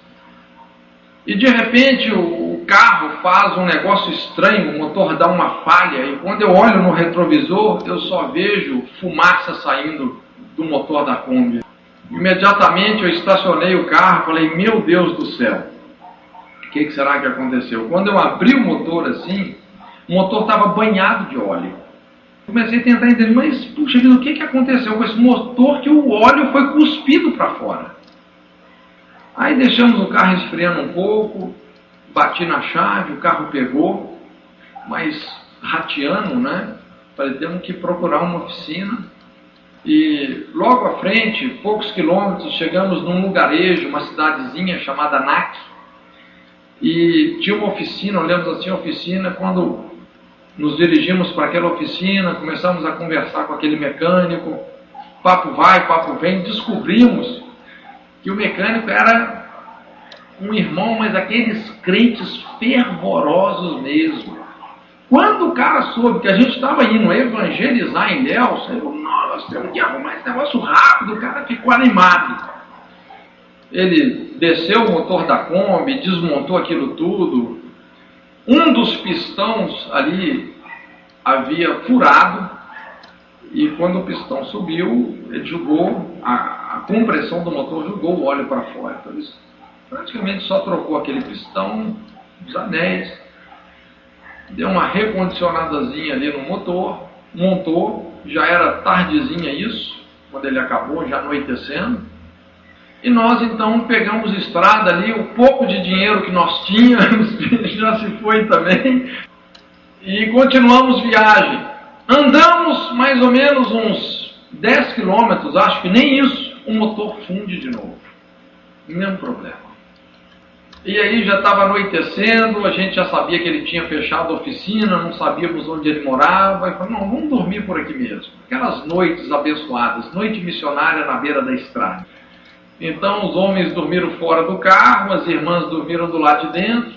e de repente o carro faz um negócio estranho, o motor dá uma falha, e quando eu olho no retrovisor, eu só vejo fumaça saindo do motor da Kombi. Imediatamente eu estacionei o carro, falei, meu Deus do céu, o que será que aconteceu? Quando eu abri o motor assim, o motor estava banhado de óleo. Comecei a tentar entender, mas puxa vida, o que aconteceu com esse motor que o óleo foi cuspido para fora? Aí deixamos o carro esfriando um pouco, bati na chave, o carro pegou, mas rateando, né? Falei, temos que procurar uma oficina. E logo à frente, poucos quilômetros, chegamos num lugarejo, uma cidadezinha chamada NAC, e tinha uma oficina, olhamos assim a oficina. Quando nos dirigimos para aquela oficina, começamos a conversar com aquele mecânico, papo vai, papo vem, descobrimos que o mecânico era um irmão, mas aqueles crentes fervorosos mesmo. Quando o cara soube que a gente estava indo evangelizar em Ilhéus, ele falou, nós temos que arrumar esse negócio rápido. O cara ficou animado. Ele desceu o motor da Kombi, desmontou aquilo tudo. Um dos pistões ali havia furado, e quando o pistão subiu, ele jogou, a compressão do motor jogou o óleo para fora. Então, ele praticamente só trocou aquele pistão, os anéis, deu uma recondicionadazinha ali no motor, montou, já era tardezinha isso, quando ele acabou, já anoitecendo, e nós então pegamos estrada ali, o pouco de dinheiro que nós tínhamos já se foi também, E continuamos viagem. Andamos mais ou menos uns 10 quilômetros, acho que nem isso, o motor funde de novo. Nenhum problema. E aí já estava anoitecendo, a gente já sabia que ele tinha fechado a oficina, não sabíamos onde ele morava, e falou, não, vamos dormir por aqui mesmo. Aquelas noites abençoadas, noite missionária na beira da estrada. Então os homens dormiram fora do carro, as irmãs dormiram do lado de dentro,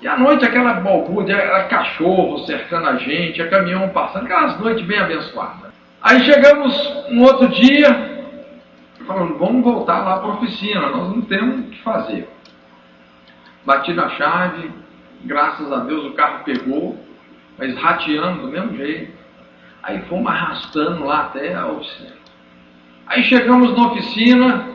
e à noite aquela balbúrdia, era cachorro cercando a gente, caminhão passando, aquelas noites bem abençoadas. Aí chegamos no outro dia, falando, vamos voltar lá para a oficina, nós não temos o que fazer. Bati na chave, graças a Deus o carro pegou, mas rateando do mesmo jeito. Aí fomos arrastando lá até a oficina. Aí chegamos na oficina,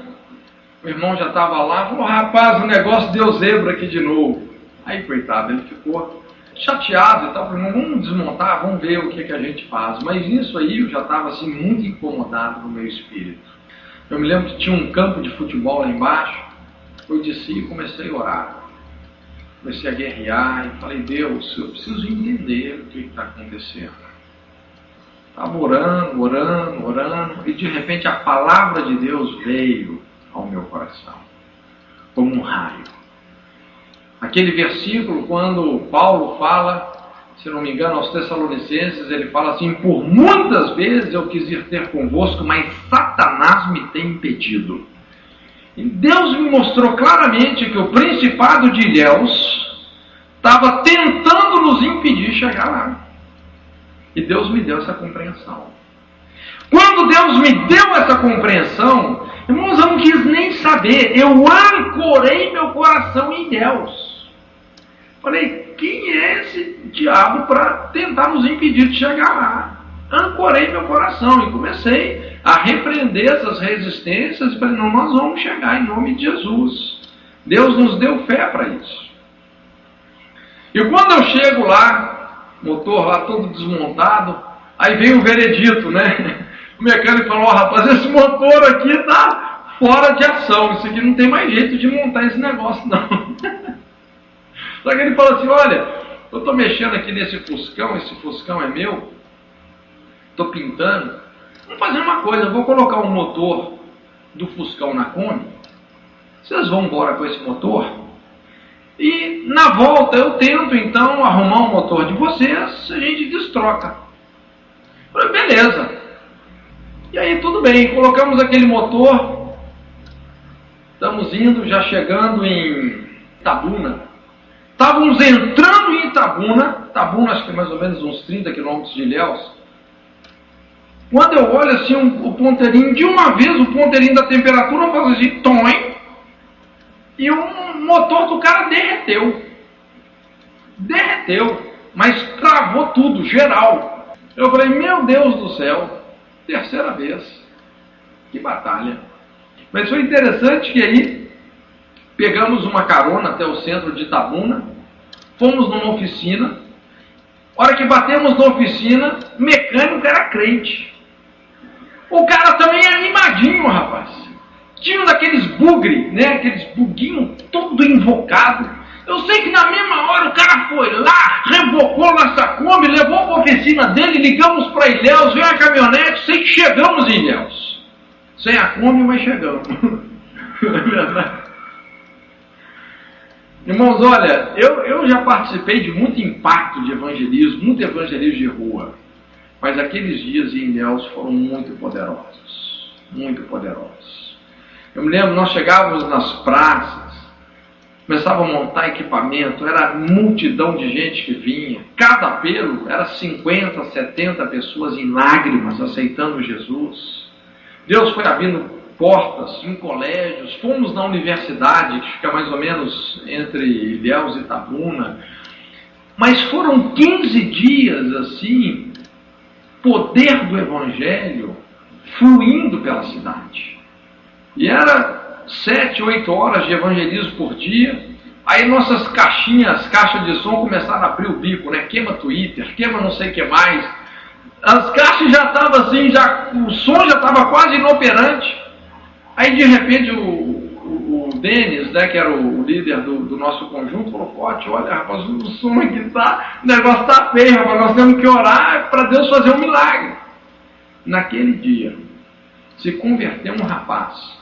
o irmão já estava lá, falou, rapaz, o negócio deu zebra aqui de novo. Aí, coitado, ele ficou chateado e tal, falou, vamos desmontar, vamos ver o que a gente faz. Mas nisso aí eu já estava assim, muito incomodado no meu espírito. Eu me lembro que tinha um campo de futebol lá embaixo, eu desci e comecei a orar. Comecei a guerrear e falei, Deus, eu preciso entender o que está acontecendo. Estava orando, e de repente a palavra de Deus veio ao meu coração, como um raio. Aquele versículo, quando Paulo fala, se não me engano, aos Tessalonicenses, ele fala assim, por muitas vezes eu quis ir ter convosco, mas Satanás me tem impedido. E Deus me mostrou claramente que o principado de Ilhéus estava tentando nos impedir de chegar lá. E Deus me deu essa compreensão. Quando Deus me deu essa compreensão, irmãos, eu não quis nem saber. Eu ancorei meu coração em Deus. Falei, quem é esse diabo para tentar nos impedir de chegar lá? Ancorei meu coração e comecei a repreender essas resistências e falei, não, nós vamos chegar em nome de Jesus. Deus nos deu fé para isso. E quando eu chego lá, motor lá todo desmontado, aí vem o veredito, né? O mecânico falou, rapaz, esse motor aqui está fora de ação, isso aqui não tem mais jeito de montar esse negócio não. Só que ele falou assim, olha, eu estou mexendo aqui nesse Fuscão, esse Fuscão é meu, estou pintando, vamos fazer uma coisa, eu vou colocar o motor do Fuscão na Kombi, vocês vão embora com esse motor, e na volta eu tento então arrumar o motor de vocês, a gente destroca. Eu falei, beleza. E aí tudo bem, colocamos aquele motor, estamos indo, já chegando em Itabuna. Estávamos entrando em Itabuna acho que mais ou menos uns 30 quilômetros de Ilhéus. Quando eu olho assim o ponteirinho, de uma vez o ponteirinho da temperatura faz assim, toim, e o motor do cara derreteu, mas travou tudo, geral. Eu falei, meu Deus do céu, terceira vez, que batalha. Mas foi interessante que aí pegamos uma carona até o centro de Itabuna, fomos numa oficina, hora que batemos na oficina, o mecânico era crente. O cara também é animadinho, rapaz. Tinha um daqueles bugre, né? Aqueles buguinhos todo invocado. Eu sei que na mesma hora o cara foi lá, rebocou nossa Kombi, levou para a oficina dele, ligamos para Ilhéus, veio a caminhonete, sei que chegamos em Ilhéus. Sem a Kombi, mas chegamos. É verdade. Irmãos, olha, eu já participei de muito impacto de evangelismo, muito evangelismo de rua. Mas aqueles dias em Ilhéus foram muito poderosos. Muito poderosos. Eu me lembro, nós chegávamos nas praças, começava a montar equipamento, era multidão de gente que vinha. Cada apelo era 50, 70 pessoas em lágrimas aceitando Jesus. Deus foi abrindo portas em colégios, fomos na universidade, que fica mais ou menos entre Ilhéus e Itabuna. Mas foram 15 dias assim, poder do Evangelho fluindo pela cidade. E era 7, 8 horas de evangelismo por dia. Aí nossas caixas de som começaram a abrir o bico, né? Queima Twitter, queima não sei o que mais. As caixas já estavam assim, o som já estava quase inoperante. Aí de repente o Denis, né, que era o líder do nosso conjunto, falou: Pote, olha, rapaz, o som aqui o negócio está feio, rapaz, nós temos que orar para Deus fazer um milagre. Naquele dia, se converteu um rapaz.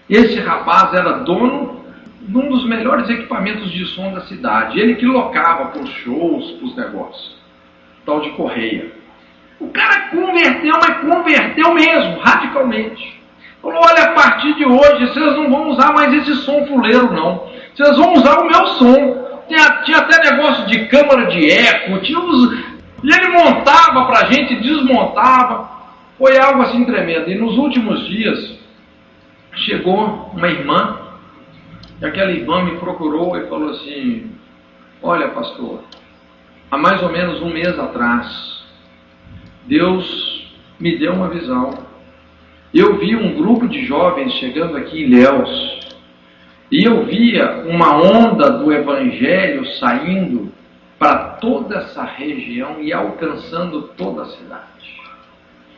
Esse rapaz era dono de um dos melhores equipamentos de som da cidade. Ele que locava para os shows, para os negócios. Tal de Correia. O cara converteu, mas converteu mesmo, radicalmente. Falou: olha, a partir de hoje, vocês não vão usar mais esse som fuleiro, não. Vocês vão usar o meu som. Tinha até negócio de câmara de eco, e ele montava pra gente, desmontava. Foi algo assim tremendo. E nos últimos dias, chegou uma irmã, e aquela irmã me procurou e falou assim: olha, pastor, há mais ou menos um mês atrás, Deus me deu uma visão. Eu vi um grupo de jovens chegando aqui em Ilhéus, e eu via uma onda do Evangelho saindo para toda essa região e alcançando toda a cidade.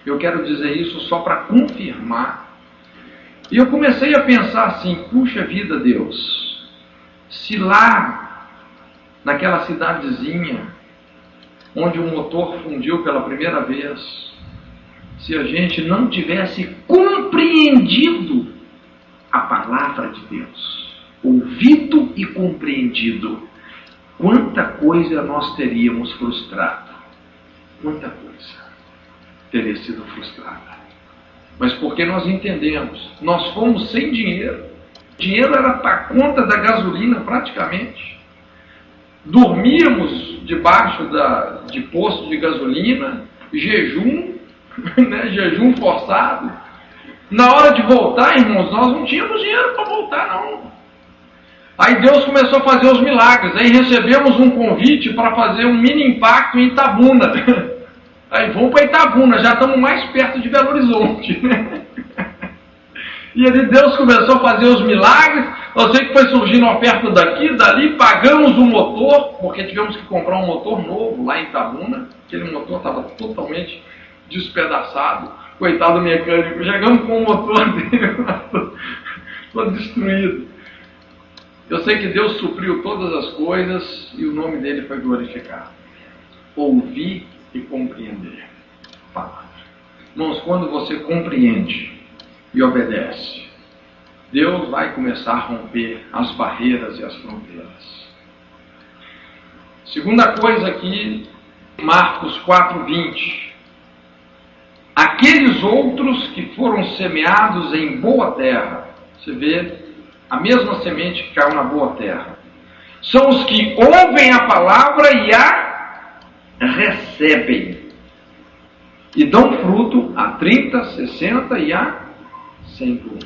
Eu quero dizer isso só para confirmar. E eu comecei a pensar assim: puxa vida, Deus, se lá, naquela cidadezinha, onde o motor fundiu pela primeira vez, se a gente não tivesse compreendido a palavra de Deus, ouvido e compreendido, quanta coisa nós teríamos frustrado. Quanta coisa teria sido frustrada. Mas porque nós entendemos, nós fomos sem dinheiro. O dinheiro era para conta da gasolina praticamente. Dormíamos debaixo de posto de gasolina, jejum, né, jejum forçado. Na hora de voltar, irmãos, nós não tínhamos dinheiro para voltar, não. Aí Deus começou a fazer os milagres. Aí recebemos um convite para fazer um mini impacto em Itabuna. Aí vamos para Itabuna, já estamos mais perto de Belo Horizonte. E aí Deus começou a fazer os milagres. Eu sei que foi surgindo oferta daqui, dali, pagamos o motor, porque tivemos que comprar um motor novo lá em Itabuna. Aquele motor estava totalmente despedaçado. Coitado do mecânico, chegamos com o motor dele todo destruído. Eu sei que Deus supriu todas as coisas e o nome dele foi glorificado. Ouvir e compreender a palavra. Irmãos, quando você compreende e obedece, Deus vai começar a romper as barreiras e as fronteiras. Segunda coisa aqui, Marcos 4:20. Aqueles outros que foram semeados em boa terra, você vê a mesma semente que caiu na boa terra, são os que ouvem a palavra e a recebem, e dão fruto a 30, 60 e a 100 por um.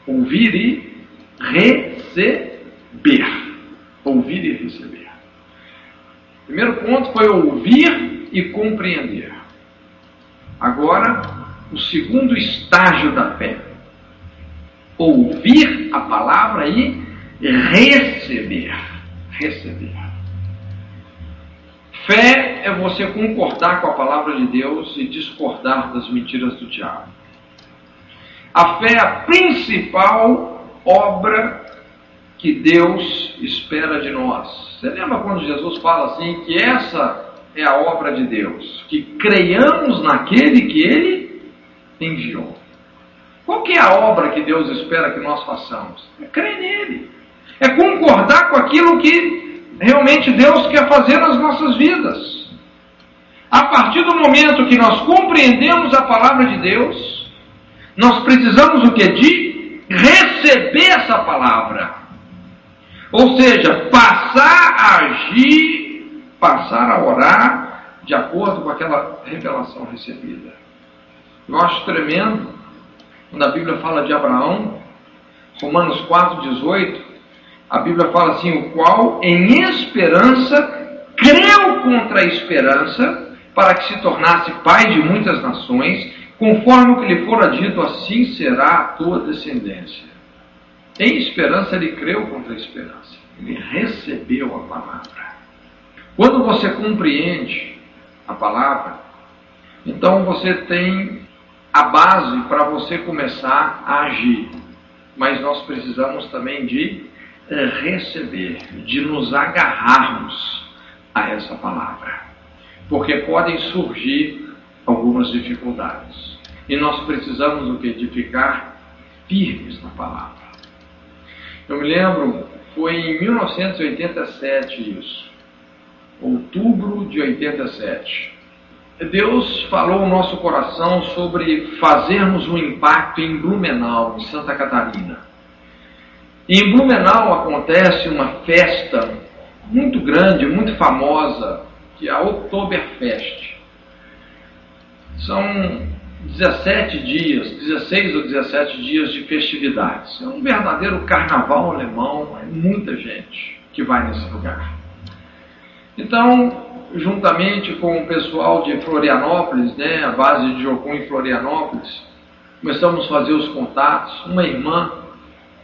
Ouvir e receber. Ouvir e receber. O primeiro ponto foi ouvir e compreender. Agora, o segundo estágio da fé. Ouvir a palavra e receber. Receber. Fé é você concordar com a palavra de Deus e discordar das mentiras do diabo. A fé é a principal obra que Deus espera de nós. Você lembra quando Jesus fala assim, que essa é a obra de Deus, que creiamos naquele que Ele enviou. Qual que é a obra que Deus espera que nós façamos? É crer nele. É concordar com aquilo que realmente Deus quer fazer nas nossas vidas. A partir do momento que nós compreendemos a palavra de Deus, nós precisamos o quê? De receber essa palavra. Ou seja, passar a agir, passar a orar de acordo com aquela revelação recebida. Eu acho tremendo quando a Bíblia fala de Abraão, Romanos 4:18, a Bíblia fala assim: o qual em esperança creu contra a esperança, para que se tornasse pai de muitas nações, conforme o que lhe fora dito, assim será a tua descendência. Em esperança ele creu contra a esperança, ele recebeu a palavra. Quando você compreende a palavra, então você tem a base para você começar a agir. mas nós precisamos também de receber, de nos agarrarmos a essa palavra, porque podem surgir algumas dificuldades, e nós precisamos o que? De ficar firmes na palavra. Eu me lembro, foi em 1987 isso, outubro de 87. Deus falou ao nosso coração sobre fazermos um impacto em Blumenau, em Santa Catarina. E em Blumenau acontece uma festa muito grande, muito famosa, que é a Oktoberfest. São 17 dias, 16 ou 17 dias de festividades. É um verdadeiro carnaval alemão, é muita gente que vai nesse lugar. Então, juntamente com o pessoal de Florianópolis, a base de Jocum em Florianópolis, começamos a fazer os contatos. Uma irmã,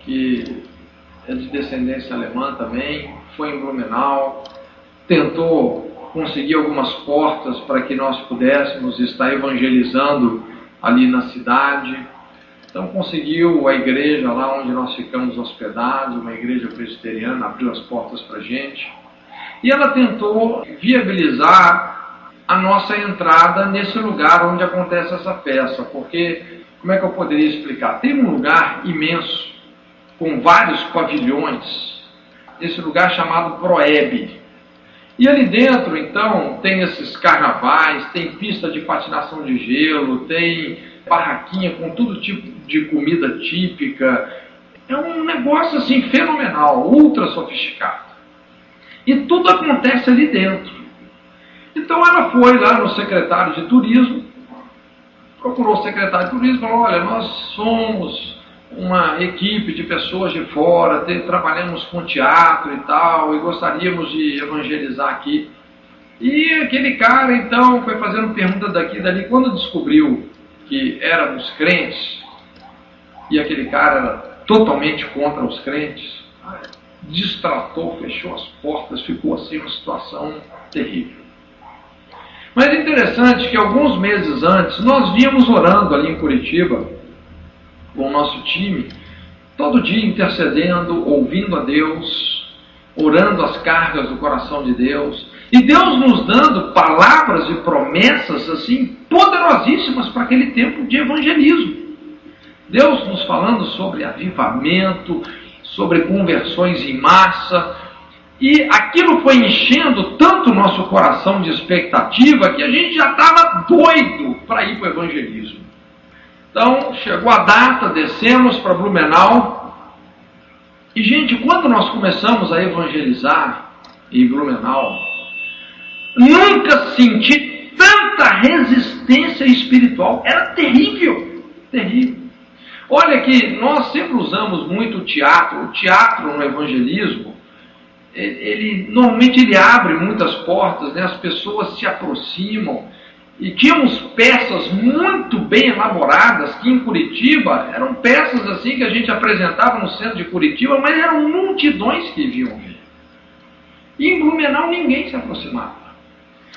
que é de descendência alemã também, foi em Blumenau, tentou conseguir algumas portas para que nós pudéssemos estar evangelizando ali na cidade. Então conseguiu a igreja lá onde nós ficamos hospedados, uma igreja presbiteriana, abriu as portas para a gente. E ela tentou viabilizar a nossa entrada nesse lugar onde acontece essa festa, porque, como é que eu poderia explicar? Tem um lugar imenso, com vários pavilhões, esse lugar chamado Proeb. E ali dentro, então, tem esses carnavais, tem pista de patinação de gelo, tem barraquinha com todo tipo de comida típica. É um negócio assim fenomenal, ultra sofisticado. E tudo acontece ali dentro. Então ela foi lá no secretário de turismo, procurou o secretário de turismo e falou: olha, nós somos uma equipe de pessoas de fora, trabalhamos com teatro e tal, e gostaríamos de evangelizar aqui. E aquele cara, então, foi fazendo pergunta daqui e dali. Quando descobriu que éramos crentes, e aquele cara era totalmente contra os crentes, destratou, fechou as portas, ficou assim uma situação terrível. Mas é interessante que alguns meses antes, nós víamos orando ali em Curitiba, com o nosso time, todo dia intercedendo, ouvindo a Deus, orando as cargas do coração de Deus, e Deus nos dando palavras e promessas assim poderosíssimas para aquele tempo de evangelismo. Deus nos falando sobre avivamento, sobre conversões em massa, e aquilo foi enchendo tanto o nosso coração de expectativa que a gente já estava doido para ir para o evangelismo. Então, chegou a data, descemos para Blumenau, e gente, quando nós começamos a evangelizar em Blumenau, nunca senti tanta resistência espiritual, era terrível, terrível. Olha que nós sempre usamos muito o teatro no evangelismo, normalmente ele abre muitas portas, as pessoas se aproximam, e tínhamos peças muito bem elaboradas, que em Curitiba eram peças assim que a gente apresentava no centro de Curitiba, mas eram multidões que vinham ver. E em Blumenau ninguém se aproximava.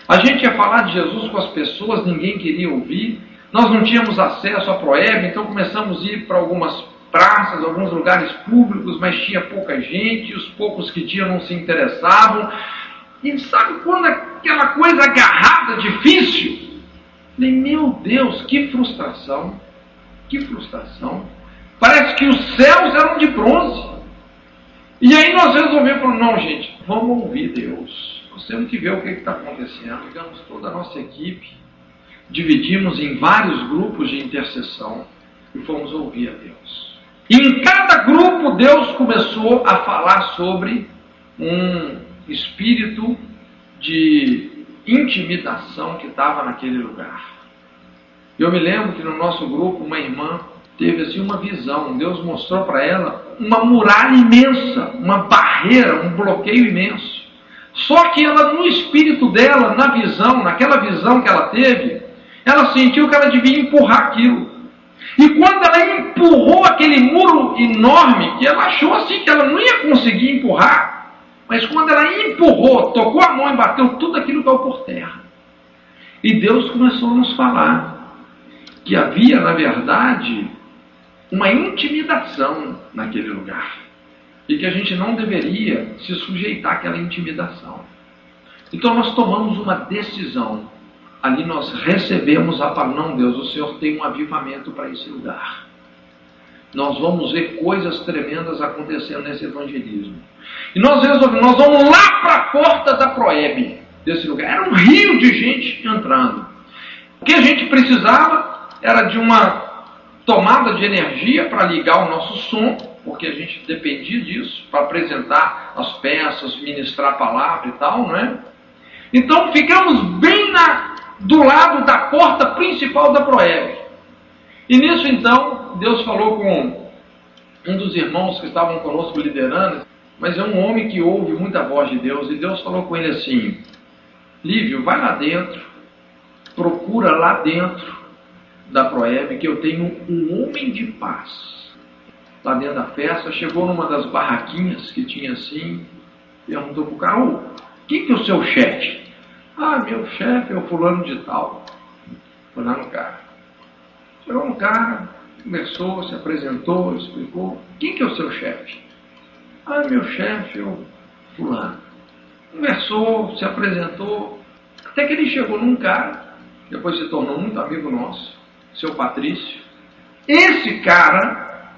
A gente ia falar de Jesus com as pessoas, ninguém queria ouvir. Nós não tínhamos acesso à Proeb, então começamos a ir para algumas praças, alguns lugares públicos, mas tinha pouca gente, os poucos que tinham não se interessavam. E sabe quando aquela coisa agarrada, difícil? Falei, meu Deus, que frustração, que frustração. Parece que os céus eram de bronze. E aí nós resolvemos, falar, não gente, vamos ouvir Deus. Nós temos que ver o que está acontecendo. Pegamos toda a nossa equipe, dividimos em vários grupos de intercessão e fomos ouvir a Deus. E em cada grupo Deus começou a falar sobre um espírito de intimidação que estava naquele lugar. Eu me lembro que no nosso grupo uma irmã teve assim uma visão. Deus mostrou para ela uma muralha imensa, uma barreira, um bloqueio imenso. Só que ela, no espírito dela, na visão, naquela visão que ela teve, ela sentiu que ela devia empurrar aquilo. E quando ela empurrou aquele muro enorme, que ela achou assim que ela não ia conseguir empurrar, mas quando ela empurrou, tocou a mão e bateu tudo aquilo caiu por terra. E Deus começou a nos falar que havia, na verdade, uma intimidação naquele lugar. E que a gente não deveria se sujeitar àquela intimidação. Então nós tomamos uma decisão. Ali nós recebemos a palavra. Não, Deus, o Senhor tem um avivamento para esse lugar. Nós vamos ver coisas tremendas acontecendo nesse evangelismo. E nós resolvemos, nós vamos lá para a porta da Proeb, desse lugar. Era um rio de gente entrando. O que a gente precisava era de uma tomada de energia para ligar o nosso som, porque a gente dependia disso, para apresentar as peças, ministrar a palavra e tal, não é? Então ficamos bem do lado da porta principal da Proeb. E nisso então, Deus falou com um dos irmãos que estavam conosco liderando, mas é um homem que ouve muita voz de Deus, e Deus falou com ele assim: Lívio, vai lá dentro, procura lá dentro da Proeb, que eu tenho um homem de paz. Lá dentro da festa, chegou numa das barraquinhas que tinha assim, perguntou para o cara: quem que é o seu chefe? Ah, meu chefe é o fulano de tal. Foi lá no cara. Chegou um cara, conversou, se apresentou, explicou: quem que é o seu chefe? Ah, meu chefe é o fulano. Conversou, se apresentou, até que ele chegou num cara, depois se tornou muito amigo nosso, seu Patrício. Esse cara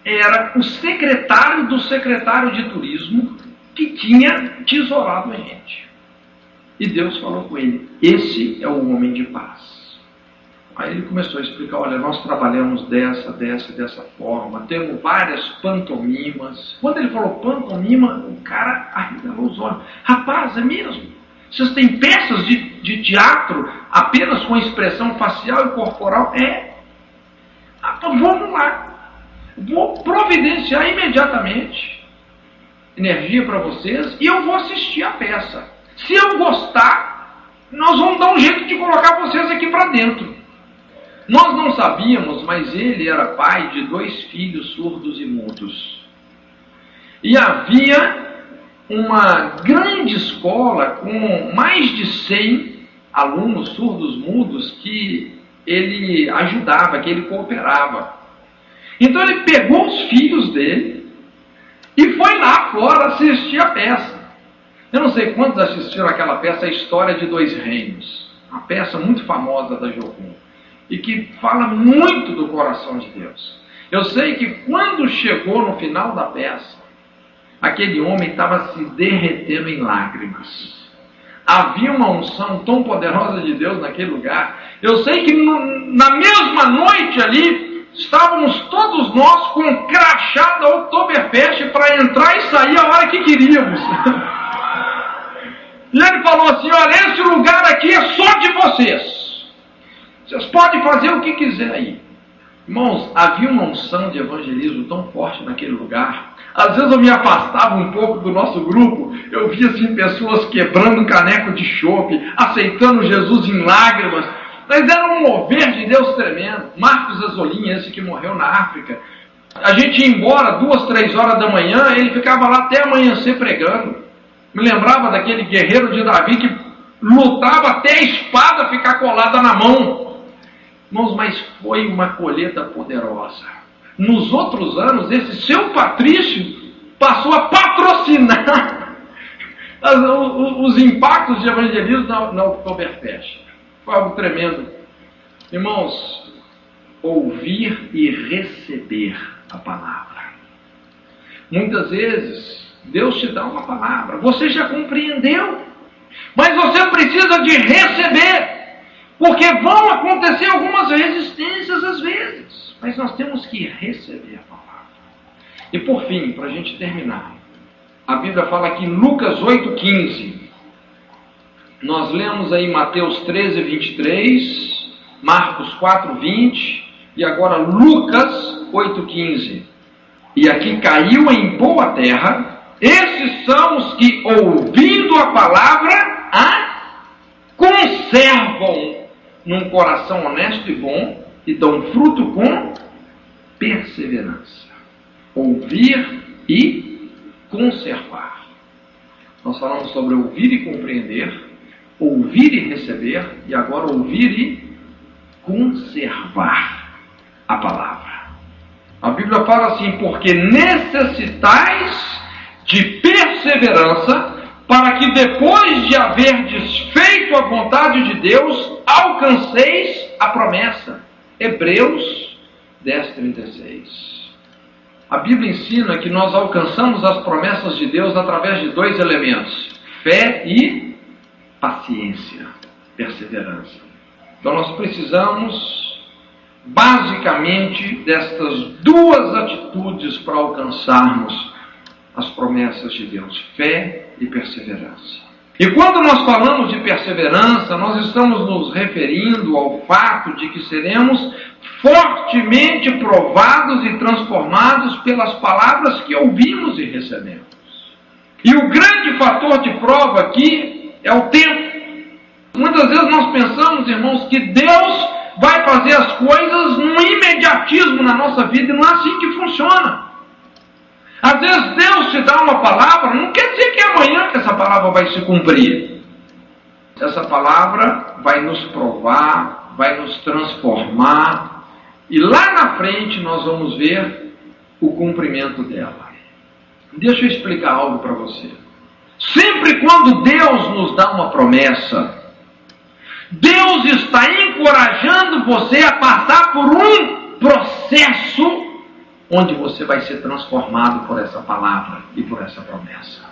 era o secretário do secretário de turismo que tinha tesourado a gente. E Deus falou com ele: esse é o homem de paz. Aí ele começou a explicar: olha, nós trabalhamos dessa forma, temos várias pantomimas. Quando ele falou pantomima, o cara arregalou os olhos. Rapaz, é mesmo? Vocês têm peças de teatro apenas com expressão facial e corporal? É. Então vamos lá. Vou providenciar imediatamente energia para vocês e eu vou assistir a peça. Se eu gostar, nós vamos dar um jeito de colocar vocês aqui para dentro. Nós não sabíamos, mas ele era pai de 2 filhos surdos e mudos. E havia uma grande escola com mais de 100 alunos surdos mudos que ele ajudava, que ele cooperava. Então ele pegou os filhos dele e foi lá fora assistir a peça. Eu não sei quantos assistiram aquela peça, A História de 2 Reinos. Uma peça muito famosa da Jocum. E que fala muito do coração de Deus. Eu sei que quando chegou no final da peça, aquele homem estava se derretendo em lágrimas. Havia uma unção tão poderosa de Deus naquele lugar. Eu sei que na mesma noite ali, estávamos todos nós com um crachá da Oktoberfest para entrar e sair a hora que queríamos. E ele falou assim: olha, esse lugar aqui é só de vocês. Vocês podem fazer o que quiser aí. Irmãos, havia uma unção de evangelismo tão forte naquele lugar. Às vezes eu me afastava um pouco do nosso grupo, eu via assim pessoas quebrando um caneco de chope, aceitando Jesus em lágrimas. Mas era um mover de Deus tremendo. Marcos Azolim, esse que morreu na África, a gente ia embora 2, 3 horas da manhã, ele ficava lá até amanhecer pregando. Me lembrava daquele guerreiro de Davi que lutava até a espada ficar colada na mão. Irmãos, mas foi uma colheita poderosa. Nos outros anos, esse seu Patrício passou a patrocinar os impactos de evangelismo na Oktoberfest. Foi algo tremendo. Irmãos, ouvir e receber a palavra. Muitas vezes, Deus te dá uma palavra, você já compreendeu, mas você precisa de receber. Porque vão acontecer algumas resistências às vezes, mas nós temos que receber a palavra. E por fim, para a gente terminar, a Bíblia fala aqui em Lucas 8,15. Nós lemos aí Mateus 13, 23, Marcos 4, 20 e agora Lucas 8,15. E aqui: caiu em boa terra, esses são os que, ouvindo a palavra, a conservam num coração honesto e bom e dão fruto com perseverança. Ouvir e conservar. Nós falamos sobre ouvir e compreender, ouvir e receber, e agora ouvir e conservar a palavra. A Bíblia fala assim: porque necessitais de perseverança, para que depois de haverdes feito a vontade de Deus, alcanceis a promessa. Hebreus 10:36. A Bíblia ensina que nós alcançamos as promessas de Deus através de dois elementos: fé e paciência, perseverança. Então nós precisamos basicamente destas duas atitudes para alcançarmos as promessas de Deus: fé e perseverança. E quando nós falamos de perseverança, nós estamos nos referindo ao fato de que seremos fortemente provados e transformados pelas palavras que ouvimos e recebemos. E o grande fator de prova aqui é o tempo. Muitas vezes nós pensamos, irmãos, que Deus vai fazer as coisas num imediatismo na nossa vida, e não é assim que funciona. Às vezes Deus te dá uma palavra, não quer dizer que é amanhã que essa palavra vai se cumprir. Essa palavra vai nos provar, vai nos transformar, e lá na frente nós vamos ver o cumprimento dela. Deixa eu explicar algo para você. Sempre quando Deus nos dá uma promessa, Deus está encorajando você a passar por um processo onde você vai ser transformado por essa palavra e por essa promessa.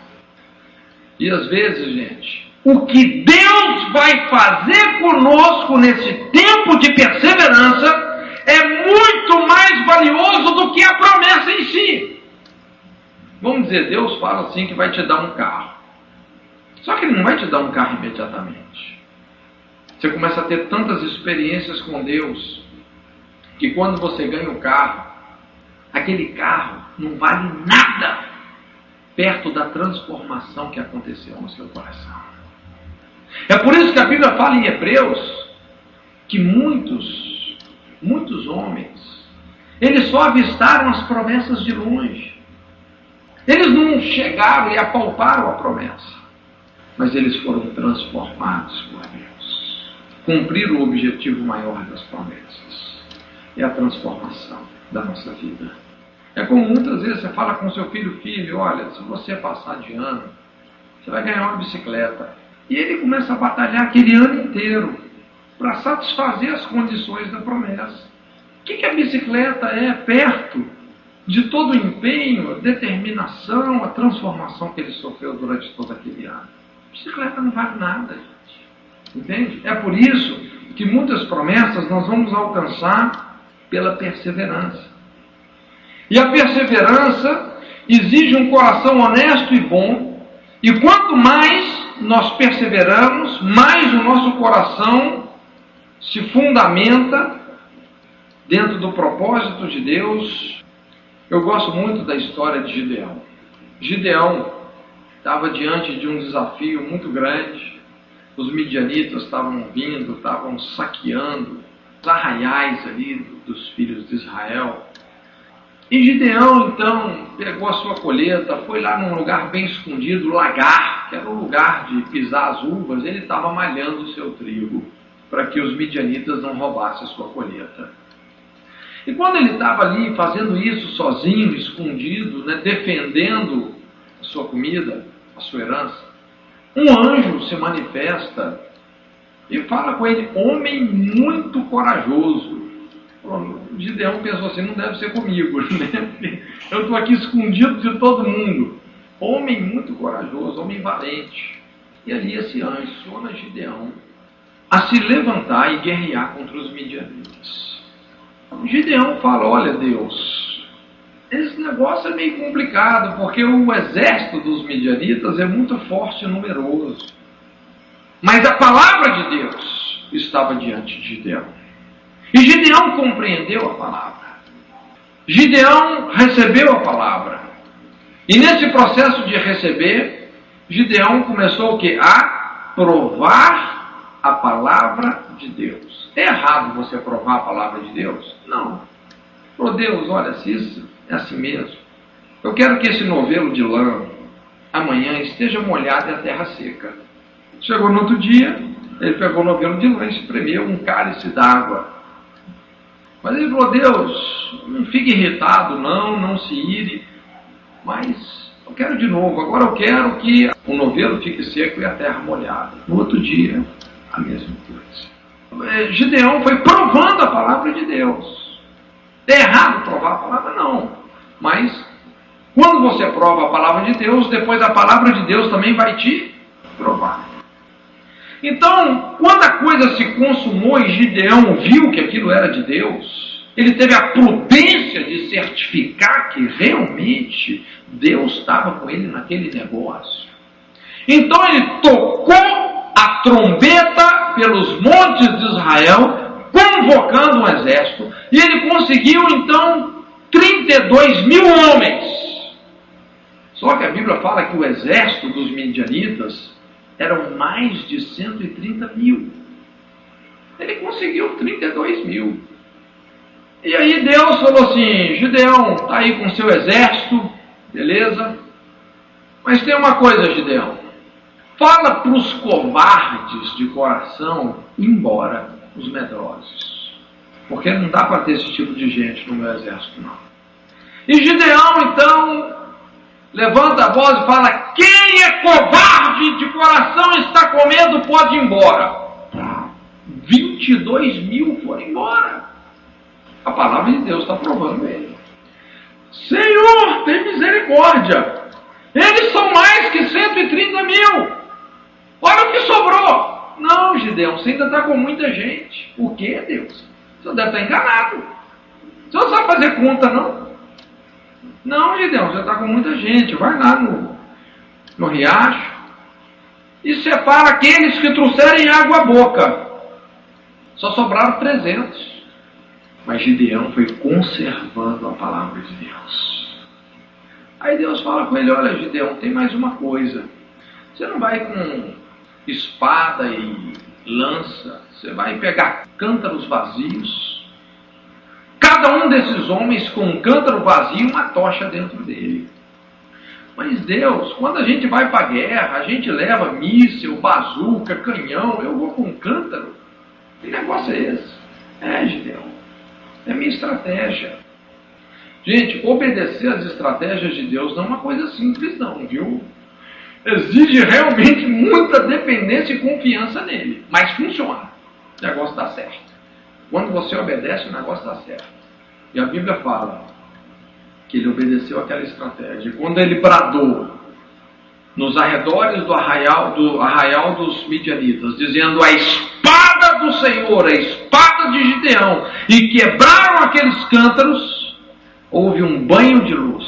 E às vezes, gente, o que Deus vai fazer conosco nesse tempo de perseverança é muito mais valioso do que a promessa em si. Vamos dizer, Deus fala assim que vai te dar um carro. Só que Ele não vai te dar um carro imediatamente. Você começa a ter tantas experiências com Deus que quando você ganha o carro, aquele carro não vale nada perto da transformação que aconteceu no seu coração. É por isso que a Bíblia fala em Hebreus que muitos homens, eles só avistaram as promessas de longe. Eles não chegaram e apalparam a promessa, mas eles foram transformados por Deus. Cumpriram o objetivo maior das promessas. É a transformação da nossa vida. É como muitas vezes você fala com seu filho: olha, se você passar de ano, você vai ganhar uma bicicleta. E ele começa a batalhar aquele ano inteiro para satisfazer as condições da promessa. O que a bicicleta é perto de todo o empenho, a determinação, a transformação que ele sofreu durante todo aquele ano? A bicicleta não vale nada, gente. Entende? É por isso que muitas promessas nós vamos alcançar pela perseverança. E a perseverança exige um coração honesto e bom, e quanto mais nós perseveramos, mais o nosso coração se fundamenta dentro do propósito de Deus. Eu gosto muito da história de Gideão. Gideão estava diante de um desafio muito grande. Os midianitas estavam vindo, estavam saqueando os arraiais ali dos filhos de Israel. E Gideão, então, pegou a sua colheita, foi lá num lugar bem escondido, Lagar, que era um lugar de pisar as uvas. Ele estava malhando o seu trigo, para que os midianitas não roubassem a sua colheita. E quando ele estava ali fazendo isso sozinho, escondido, defendendo a sua comida, a sua herança, um anjo se manifesta e fala com ele: homem muito corajoso. Gideão pensou assim: não deve ser comigo, né? Eu estou aqui escondido de todo mundo. Homem muito corajoso, homem valente. E ali esse anjo aciona Gideão a se levantar e guerrear contra os midianitas. Gideão fala: olha, Deus, esse negócio é meio complicado, porque o exército dos midianitas é muito forte e numeroso. Mas a palavra de Deus estava diante de Gideão. E Gideão compreendeu a palavra. Gideão recebeu a palavra. E nesse processo de receber, Gideão começou o quê? A provar a palavra de Deus. É errado você provar a palavra de Deus? Não. Falou: Deus, olha, se isso é assim mesmo, eu quero que esse novelo de lã amanhã esteja molhado e a terra seca. Chegou no outro dia, ele pegou o novelo de lã e espremeu um cálice d'água. Mas ele falou: Deus, não fique irritado, não se ire, mas eu quero de novo. Agora eu quero que o novelo fique seco e a terra molhada. No outro dia, a mesma coisa. Gideão foi provando a palavra de Deus. É errado provar a palavra? Não. Mas quando você prova a palavra de Deus, depois a palavra de Deus também vai te provar. Então, quando a coisa se consumou e Gideão viu que aquilo era de Deus, ele teve a prudência de certificar que realmente Deus estava com ele naquele negócio. Então ele tocou a trombeta pelos montes de Israel, convocando um exército, e ele conseguiu então 32 mil homens. Só que a Bíblia fala que o exército dos midianitas eram mais de 130 mil. Ele conseguiu 32 mil. E aí Deus falou assim: Gideão, está aí com seu exército, beleza? Mas tem uma coisa, Gideão. Fala para os covardes de coração ir embora, os medrosos. Porque não dá para ter esse tipo de gente no meu exército, não. E Gideão, então, levanta a voz e fala: quem é covarde de coração e está com medo pode ir embora. 22 mil foram embora. A palavra de Deus está provando ele. Senhor, tem misericórdia. Eles são mais que 130 mil. Olha o que sobrou. Não, Gideão, você ainda está com muita gente. Por quê, Deus? Você deve estar enganado. Você não sabe fazer conta, não? Não, Gideão, já está com muita gente. Vai lá no riacho e separa aqueles que trouxerem água à boca. Só sobraram 300. Mas Gideão foi conservando a palavra de Deus. Aí Deus fala com ele: olha, Gideão, tem mais uma coisa. Você não vai com espada e lança. Você vai pegar cântaros vazios. Cada um desses homens com um cântaro vazio e uma tocha dentro dele. Mas Deus, quando a gente vai para a guerra, a gente leva míssil, bazuca, canhão. Eu vou com um cântaro. Que negócio é esse? Gideão, é minha estratégia. Gente, obedecer às estratégias de Deus não é uma coisa simples não, viu? Exige realmente muita dependência e confiança nele. Mas funciona. O negócio dá certo. Quando você obedece, o negócio dá certo. E a Bíblia fala que ele obedeceu aquela estratégia. Quando ele bradou nos arredores do arraial dos midianitas, dizendo: a espada do Senhor, a espada de Gideão, e quebraram aqueles cântaros, houve um banho de luz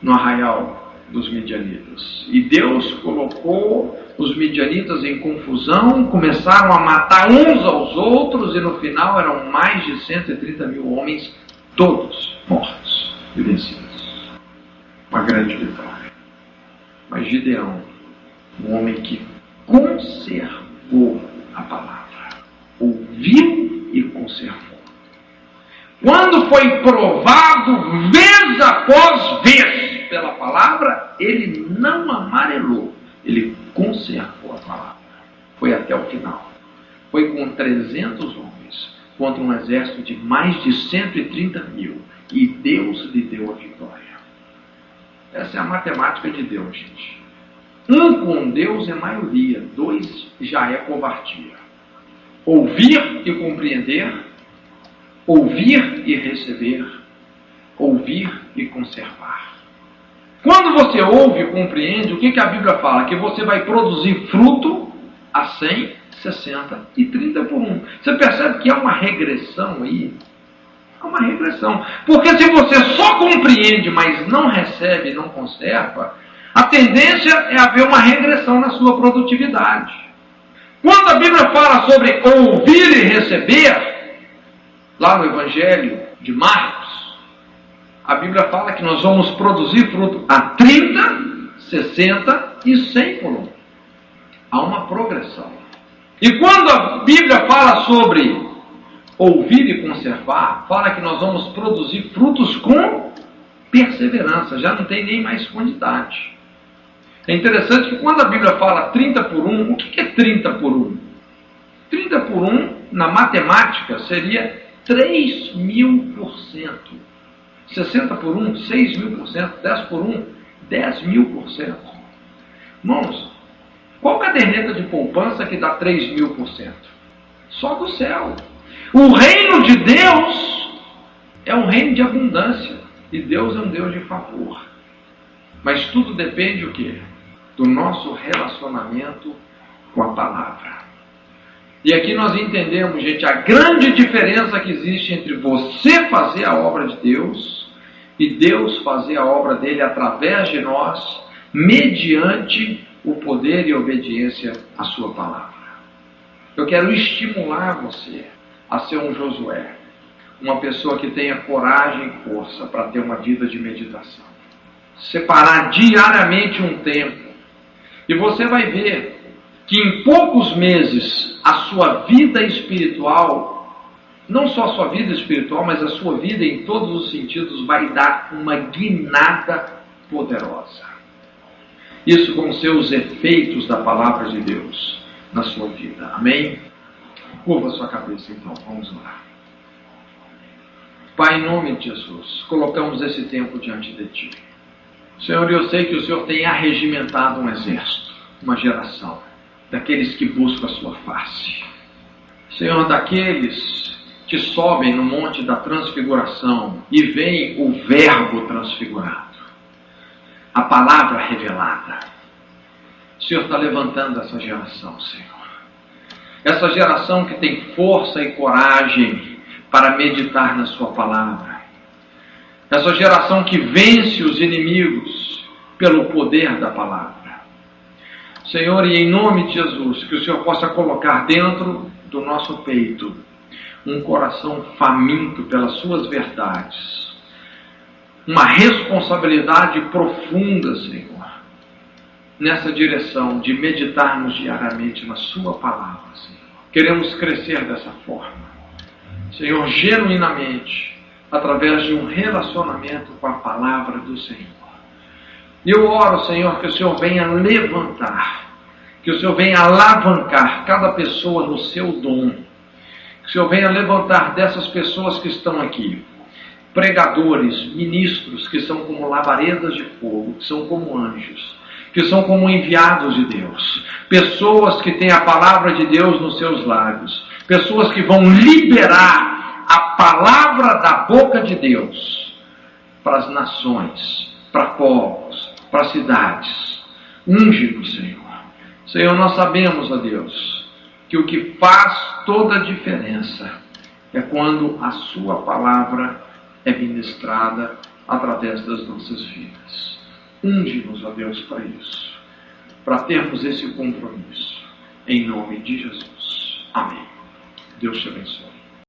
no arraial dos midianitas. E Deus colocou os midianitas em confusão, começaram a matar uns aos outros, e no final eram mais de 130 mil homens, todos mortos e vencidos. Uma grande vitória. Mas Gideão, um homem que conservou a palavra, ouviu e conservou. Quando foi provado vez após vez pela palavra, ele não amarelou, ele conservou a palavra. Foi até o final. Foi com 300 homens contra um exército de mais de 130 mil. E Deus lhe deu a vitória. Essa é a matemática de Deus, gente. Um com Deus é maioria, 2 já é covardia. Ouvir e compreender, ouvir e receber, ouvir e conservar. Quando você ouve e compreende, o que a Bíblia fala? Que você vai produzir fruto a 100, 60 e 30 por 1. Você percebe que há uma regressão aí? Há uma regressão. Porque se você só compreende, mas não recebe, não conserva, a tendência é haver uma regressão na sua produtividade. Quando a Bíblia fala sobre ouvir e receber, lá no Evangelho de Marcos, a Bíblia fala que nós vamos produzir fruto a 30, 60 e 100 por 1. Há uma progressão. E quando a Bíblia fala sobre ouvir e conservar, fala que nós vamos produzir frutos com perseverança, já não tem nem mais quantidade. É interessante que quando a Bíblia fala 30 por 1, o que é 30 por 1? 30 por 1, na matemática, seria 3.000%. 60 por 1, 6.000%. 10 por 1, 10.000%. Irmãos, qual caderneta de poupança que dá 3.000%? Só do céu. O reino de Deus é um reino de abundância. E Deus é um Deus de favor. Mas tudo depende o quê? Do nosso relacionamento com a palavra. E aqui nós entendemos, gente, a grande diferença que existe entre você fazer a obra de Deus e Deus fazer a obra dele através de nós, mediante o poder e obediência à sua palavra. Eu quero estimular você a ser um Josué, uma pessoa que tenha coragem e força para ter uma vida de meditação. Separar diariamente um tempo. E você vai ver que em poucos meses a sua vida espiritual, não só a sua vida espiritual, mas a sua vida em todos os sentidos vai dar uma guinada poderosa. Isso com seus efeitos da palavra de Deus na sua vida. Amém? Curva sua cabeça então, vamos orar. Pai, em nome de Jesus, colocamos esse tempo diante de Ti. Senhor, eu sei que o Senhor tem arregimentado um exército, uma geração, daqueles que buscam a sua face. Senhor, daqueles que sobem no monte da transfiguração e veem o verbo transfigurado, a palavra revelada. O Senhor está levantando essa geração, Senhor. Essa geração que tem força e coragem para meditar na sua palavra. Essa geração que vence os inimigos pelo poder da palavra. Senhor, e em nome de Jesus, que o Senhor possa colocar dentro do nosso peito um coração faminto pelas suas verdades. Uma responsabilidade profunda, Senhor, nessa direção de meditarmos diariamente na sua palavra, Senhor. Queremos crescer dessa forma. Senhor, genuinamente, através de um relacionamento com a palavra do Senhor. E eu oro, Senhor, que o Senhor venha levantar, que o Senhor venha alavancar cada pessoa no seu dom, que o Senhor venha levantar dessas pessoas que estão aqui, pregadores, ministros, que são como labaredas de fogo, que são como anjos, que são como enviados de Deus, pessoas que têm a palavra de Deus nos seus lábios, pessoas que vão liberar a palavra da boca de Deus para as nações, para povos, para cidades. Unge-nos, Senhor. Senhor, nós sabemos, ó Deus, que o que faz toda a diferença é quando a sua palavra é ministrada através das nossas vidas. Unge-nos, ó Deus, para isso, para termos esse compromisso. Em nome de Jesus. Amém. Deus te abençoe.